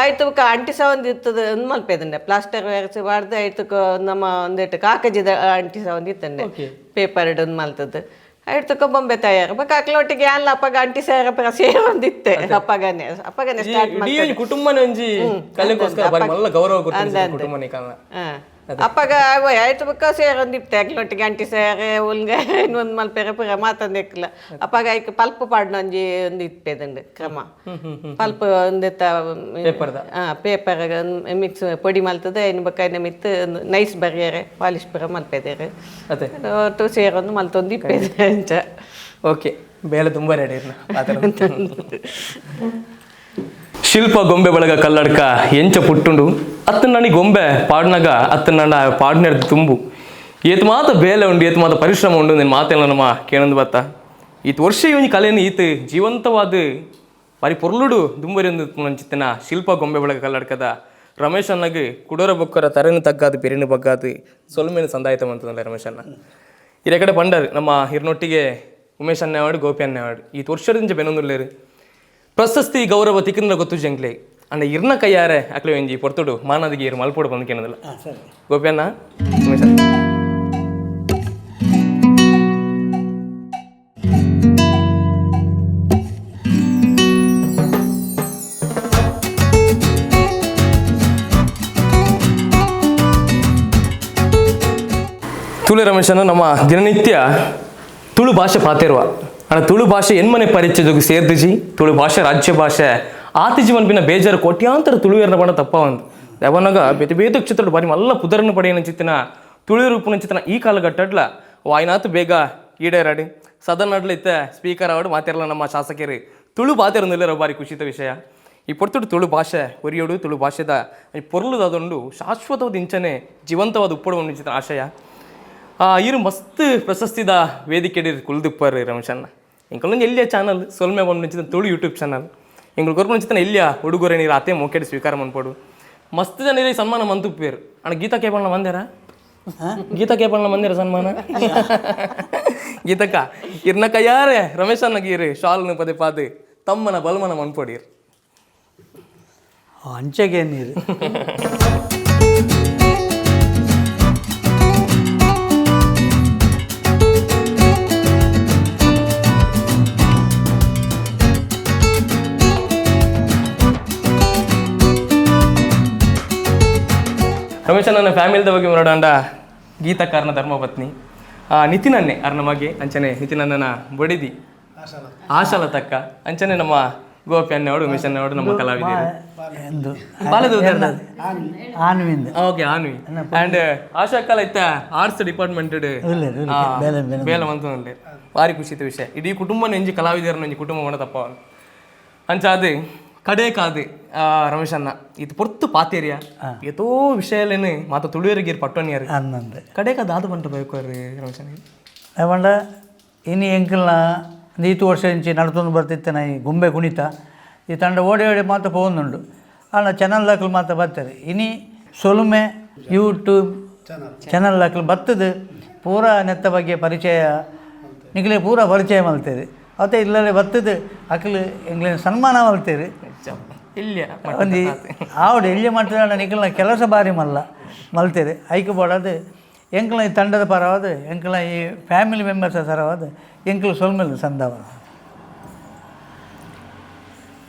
ಆಯ್ತು ಅಂಟಿ ಸಹ ಒಂದು ಇರ್ತದೆ ಒಂದು ಮಲ್ಪೇದಂಡೆ ಪ್ಲಾಸ್ಟರ್ ವ್ಯಾರಸಿ ಬಾರ್ದು ಆಯ್ತು ನಮ್ಮ ಒಂದೇಟು ಕಾಕಜಿದ ಅಂಟಿ ಸಹ ಒಂದು ಇತ್ತಂಡೆ ಪೇಪರ್ ಒಂದು ಮಲ್ತದ್ದು ಆಯ್ತು ಬೊಂಬೆ ತಯಾರು ಬಕ್ಕ ಅಕ್ಲೊಟ್ಟಿಗೆ ಅಲ್ಲ ಅಪ್ಪಗ ಅಂಟಿ ಸಾರ ಪರ ಸೇರೊಂದಿತ್ತೆ ಅಪ್ಪಗನೆ ಸ್ಟಾರ್ಟ್ ಮಾಡಿ ಕುಟುಂಬನ ಒಂಜಿ ಕಲೆಗೋಸ್ಕರ ಬಾರಿ ಮಲ್ಲ ಗೌರವ ಕೊಡ್ತಾರೆ ಕುಟುಂಬನೇ ಕಾರಣ ಅಪ್ಪಗ ಆಯ್ತು ಬಕ್ಕ ಸೇರೊಂದಿತ್ತೆ ಅಕ್ಲೊಟ್ಟಿಗೆ ಅಂಟಿ ಸಾರೆ ಉಲ್ಗೆ ಇನ್ನೊಂದು ಮಲ್ಪೇರೆ ಪುರ ಮಾತಂದಿಕ್ಲ ಅಪ್ಪಗ ಐಕ್ ಪಲ್ಪ್ ಪಾಡ್ನ ಒಂಜಿ ಒಂದು ಇಪ್ಪೇದಂಡು ಕ್ರಮ ಪಲ್ಪ್ ಒಂದೆತ್ತ ಪೇಪರ್ ಮಿಕ್ಸ್ ಪೊಡಿ ಮಲ್ತದೆ ಇನ್ನು ಬಕ್ಕ ಇನ್ನು ಮಿತ್ತು ನೈಸ್ ಬರಿಯರೆ ಪಾಲಿಶ್ ಪುರ ಮಲ್ಪೇದೇರೆ ಒಟ್ಟು ಸೇರೊಂದು ಮಲ್ತೊಂದು ಇಪ್ಪೇದೆ ಅಂಚ ಓಕೆ ಬೇಳೆ ತುಂಬ ರೆಡಿ ಶಿಲ್ಪ ಗೊಂಬೆ ಬಳಗ ಕಲ್ಲಡ್ಕ ಎಂಚ ಪುಟ್ಟುಂಡು ಅತ್ತ ನನಿ ಗೊಂಬೆ ಪಾಡ್ನಾಗ ಅತ್ತ ನನ್ನ ಪಾಡ್ನ ತುಂಬು ಏತ್ ಮಾತ ಬೇಲೆ ಉಂಡು ಏತ್ ಮಾತ ಪರಿಶ್ರಮ ಉಂಡು ನಿನ್ನ ಮಾತೆಲ್ಲ ನಮ್ಮ ಕೇಳಂದು ಬತ್ತ ಈತ್ ವರ್ಷ ಇವನಿ ಕಲೆಯನ್ನು ಈತ ಜೀವಂತವಾದ ಬಾರಿ ಪೊರ್ಲುಡು ದುಂಬರಿ ಚಿತ್ತನ ಶಿಲ್ಪ ಗೊಂಬೆ ಬಳಗ ಕಲ್ಲಡ್ಕದ ರಮೇಶ್ ಅಣ್ಣಗೆ ಕುಡೋರ ಬೊಕ್ಕರ ತರೆನು ತಗ್ಗಾದು ಪೆರಿನು ಬಗ್ಗಾದು ಸೊಲ್ಮೇನು ಸಂದಾಯಿತ ಅಂತಂದ್ರೆ ರಮೇಶ್ ಅಣ್ಣ ಇರ ಕಡೆ ಪಂಡರು ನಮ್ಮ ಹಿರಿನೊಟ್ಟಿಗೆ ಉಮೇಶ್ ಅನ್ನೇವಾಡು ಗೋಪಿ ಅನ್ನೇವಾಡು ಈತ್ ವರ್ಷದಿಂದ ಬೆನ್ನೊಂದುಲ್ಲೇರು ಪ್ರಶಸ್ತಿ ಗೌರವ ತಿಕ್ಕಿನ ಗೊತ್ತು ಜಂಕ್ಲೆ ಅಂಡ ಇರ್ನ ಕೈಯಾರೆ ಅಕ್ಲೆ ಒಂಜಿ ಪೊರ್ತುಡು ಮಾನದಿಗೆ ಇರು ಮಲ್ಪೋಡು ಬಂದು ಕೇಳೋದಿಲ್ಲ ಗೋಪಿ ಅಣ್ಣ ಉಮೇಶ್ ತುಳು ರಮೇಶನ ನಮ್ಮ ದಿನನಿತ್ಯ ತುಳು ಭಾಷೆ ಪಾತಿರುವ ಅಣ್ಣ ತುಳು ಭಾಷೆ ಎನ್ಮನೆ ಪರಿಚಯದೊಂದು ಸೇರ್ದಿಜಿ ತುಳು ಭಾಷೆ ರಾಜ್ಯ ಭಾಷೆ ಆತಿಜಿ ಮನ್ಪಿನ ಬೇಜಾರು ಕೋಟ್ಯಾಂತರ ತುಳುವೇರನ ಬಣ್ಣ ತಪ್ಪ ಒಂದು ಯಾವನಾಗ ಬೇತೆ ಬೇತ ಚಿತ್ರ ಬಾರಿ ಮಲ್ಲ ಪುದರನ್ನು ಪಡೆಯನ ಚಿತ್ತಿನ ತುಳು ರೂಪನ ಚಿತ್ತಿನ ಈ ಕಾಲಘಟ್ಟಡ್ಲ ವಾಯ್ನಾತು ಬೇಗ ಈಡೇರಾಡಿ ಸದನ್ ನಡ್ಲಿತ್ತೆ ಸ್ಪೀಕರ್ ಆವಡು ಮಾತಿರಲ್ಲ ನಮ್ಮ ಶಾಸಕರು ತುಳು ಪಾತಿರೊಂದಿಲ್ಲರೋ ಬಾರಿ ಖುಷಿತ ವಿಷಯ ಈ ಪೊರ್ತುಡು ತುಳು ಭಾಷೆ ಒರಿಯೋಡು ತುಳು ಭಾಷೆದ ಪೊರ್ಲುದೊಂದು ಶಾಶ್ವತವಾದ ಇಂಚನೆ ಜೀವಂತವಾದ ಉಪ್ಪಡು ಒಂದು ಚಿತ್ರ ಆಶಯ ಇರು ಮಸ್ತ್ ಪ್ರಶಸ್ತಿದ ವೇದಿಕೆ ಕುಲ್ದಿಪ್ಪರ್ ರಮೇಶನ್ನ ಇಂಕೊಂದು ಎಲ್ಲಿಯ ಚಾನಲ್ ಸೊಲ್ಮೆ ಬಂದು ತುಳು ಯೂಟ್ಯೂಬ್ ಚಾನಲ್ ಎಂಗಳು ಕೊರ್ಕೊಂಡು ಎಲ್ಲಿಯ ಹುಡುಗರೇ ನೀರು ಅತ್ತೆ ಮೊಕೆಡ್ ಸ್ವೀಕಾರ ಮಾಡ್ಕೊಡು ಮಸ್ತ್ ಜನ ಸನ್ಮಾನ ಮಂತುಪ್ಪೇರು ಅಣ್ಣ ಗೀತಾ ಕೇಪಣ್ಣ ಮಂದ್ಯಾರ ಗೀತಾ ಕೇಪಣ್ಣ ಮಂದಿರ ಸನ್ಮಾನ ಗೀತಕ್ಕ ಇರ್ನ ಕೈಯಾರೆ ರಮೇಶ್ ಅನ್ನಗೀರಿ ಶಾಲ್ನ ಪದೇ ಪಾದೆ ತಮ್ಮನ ಬಲ್ಮನ ಮನ್ಪೊಡೀರ್ ಅಂಚೆಗೆ ನೀರು ರಮೇಶ ನನ್ನ ಫ್ಯಾಮಿಲಿದ ಬಗ್ಗೆ ನೋಡೋಣ ಗೀತಕಾರನ ಧರ್ಮಪತ್ನಿ ನಿತಿನ್ ಅನ್ನೆ ಅರ್ನ ಮಗೆ ಅಂಚನೆ ನಿತಿನ್ ಅನ್ನನ ಬಡಿದಿ ಆಶಾಲ ತಕ್ಕ ಅಂಚನೆ ನಮ್ಮ ಗೋಪಿ ಅನ್ನೋಡು ಉಮೇಶ್ ಅನ್ನೋಡು ನಮ್ಮ ಕಲಾವಿದರು ಓಕೆ ಆನ್ವಿ ಆ್ಯಂಡ್ ಆಶಾ ಕಲ ಇತ್ತ ಆರ್ಟ್ಸ್ ಡಿಪಾರ್ಟ್ಮೆಂಟ್ ಬೇಲೆ ಮಂತಂದ್ರೆ ಭಾರಿ ಖುಷಿತ ವಿಷಯ ಇಡೀ ಕುಟುಂಬನ ಎಂಜಿ ಕಲಾವಿದರನ್ನ ಒಂಜಿ ಕುಟುಂಬ ಮಾಡ ತಪ್ಪ ಅಂಚ ಅದು ಕಡೆ ಕಾದು ರಮೇಶ್ ಅನ್ನ ಇದು ಪೊರ್ತು ಪಾತೇರಿಯ ಏತೋ ವಿಷಯಲೇನು ಮಾತ ತುಳುವರಿಗೆ ಪಟ್ಟೋನಿಯಾರು ಅನ್ನಂದ್ರೆ ಕಡೆ ಕಾದು ಆದು ಬಂಟ ಬೇಕು ರಮೇಶ್ ಅವಂಡ ಇನ್ನು ಎಂಕಲ್ನ 2 ವರ್ಷ ಇಂಚಿ ನಡ್ತೊಂದು ಬರ್ತಿತ್ತೆ ನಾ ಈ ಗೊಂಬೆ ಕುಣಿತ ಈ ತಂಡ ಓಡಿ ಓಡಿ ಮಾತ್ರ പോകുന്നുണ്ട് ಆಂಡ ಚಾನಲ್ ದಾಖಲು ಮಾತ್ರ ಬರ್ತಾರೆ ಇನಿ ಸೊಲ್ಮೆ ಯೂಟ್ಯೂಬ್ ಚಾನಲ್ ದಾಖಲು ಬರ್ತದೆ ಪೂರ ನೆತ್ತ ಬಗ್ಗೆ ಪರಿಚಯ ನಿಖಲೆ ಪೂರ ಪರಿಚಯ ಮಲ್ತೇರಿ ಅವತ್ತೆ ಇಲ್ಲದೆ ಬರ್ತದೆ ಅಕಲು ಎಂಗ್ಲಿನ ಸನ್ಮಾನ ಮಲ್ತೇರಿ ಇಲ್ಯ ಒಂದು ಆವಡು ಎಲ್ಲಿ ಮಾಡ್ತಾರೆ ನಿಖಲ್ನ ಕೆಲಸ ಬಾರಿ ಮಲ್ತೇರಿ ಐಕೆ ಬೋಡದು ಎಂಕ್ಲ ಈ ತಂಡದ ಪರವಾದ ಎಂಕ್ಲ ಈ ಫ್ಯಾಮಿಲಿ ಮೆಂಬರ್ಸ್ ಸರವಾದ ಎಂಕ್ಲು ಸೊಲ್ಮೆಲ್ ಸಂದವ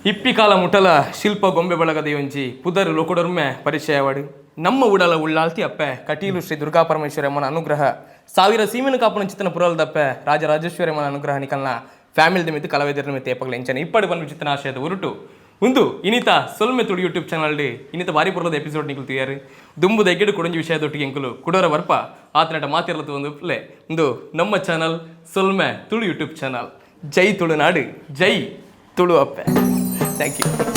ಇಪ್ಪಿ ಕಾಲ ಮುಟಲ ಶಿಲ್ಪ ಗೊಂಬೆ ಬಳಗದ ಒಂಜಿ ಪುದರ್ ಲೋಕುಡರ್ಮೆ ಪರಿಚಯವಾಡು ನಮ್ಮ ಉಡಲ ಉಳ್ಳಾಲ್ತಿ ಅಪ್ಪೆ ಕಟೀಲು ಶ್ರೀ ದುರ್ಗಾ ಪರಮೇಶ್ವರಿ ಅಮ್ಮನ ಅನುಗ್ರಹ ಸಾವಿರ ಸೀಮೆನ ಕಾಪನ ಚಿತ್ತನ ಪುರಲ್ದಪ್ಪೆ ರಾಜರಾಜೇಶ್ವರಿ ಅಮ್ಮನ ಅನುಗ್ರಹ ನಿಕಲ್ನ ಫ್ಯಾಮಿಲಿ ಮಿತ್ತು ಕಲಾವಿದರ ಮಿತ್ತು ಏಪಗಳ ಎಂಚನೆ ಇಪ್ಪಡು ಬಂದು ಚಿತ್ತನ ಆಶಯದ ಉರುಟು ಒಂದು ಇನಿತ ಸೊಲ್ಮೆ ತುಳು ಯೂಟ್ಯೂಬ್ ಚಾನಲ್ ಇನಿತ ಬಾರಿ ಪುರದ ಎಪಿಸೋಡ್ ನಿಕಲು ತಿಳಿಯಾರು ದುಂಬುದ ಎಗ್ಗೆಡು ಕೊಡಂಜಿ ವಿಷಯದೊಟ್ಟಿಗೆ ಎಂಕಲು ಕುಡೋರ ಬರ್ಪ ಆತನಟ ಮಾತಿರಲತ್ತು ಒಂದು ಪ್ಲೇ ಒಂದು ನಮ್ಮ ಚಾನಲ್ ಸೊಲ್ಮೆ ತುಳು ಯೂಟ್ಯೂಬ್ ಚಾನಲ್ ಜೈ ತುಳುನಾಡು ಜೈ ತುಳು ಅಪ್ಪೆ ಥ್ಯಾಂಕ್ ಯು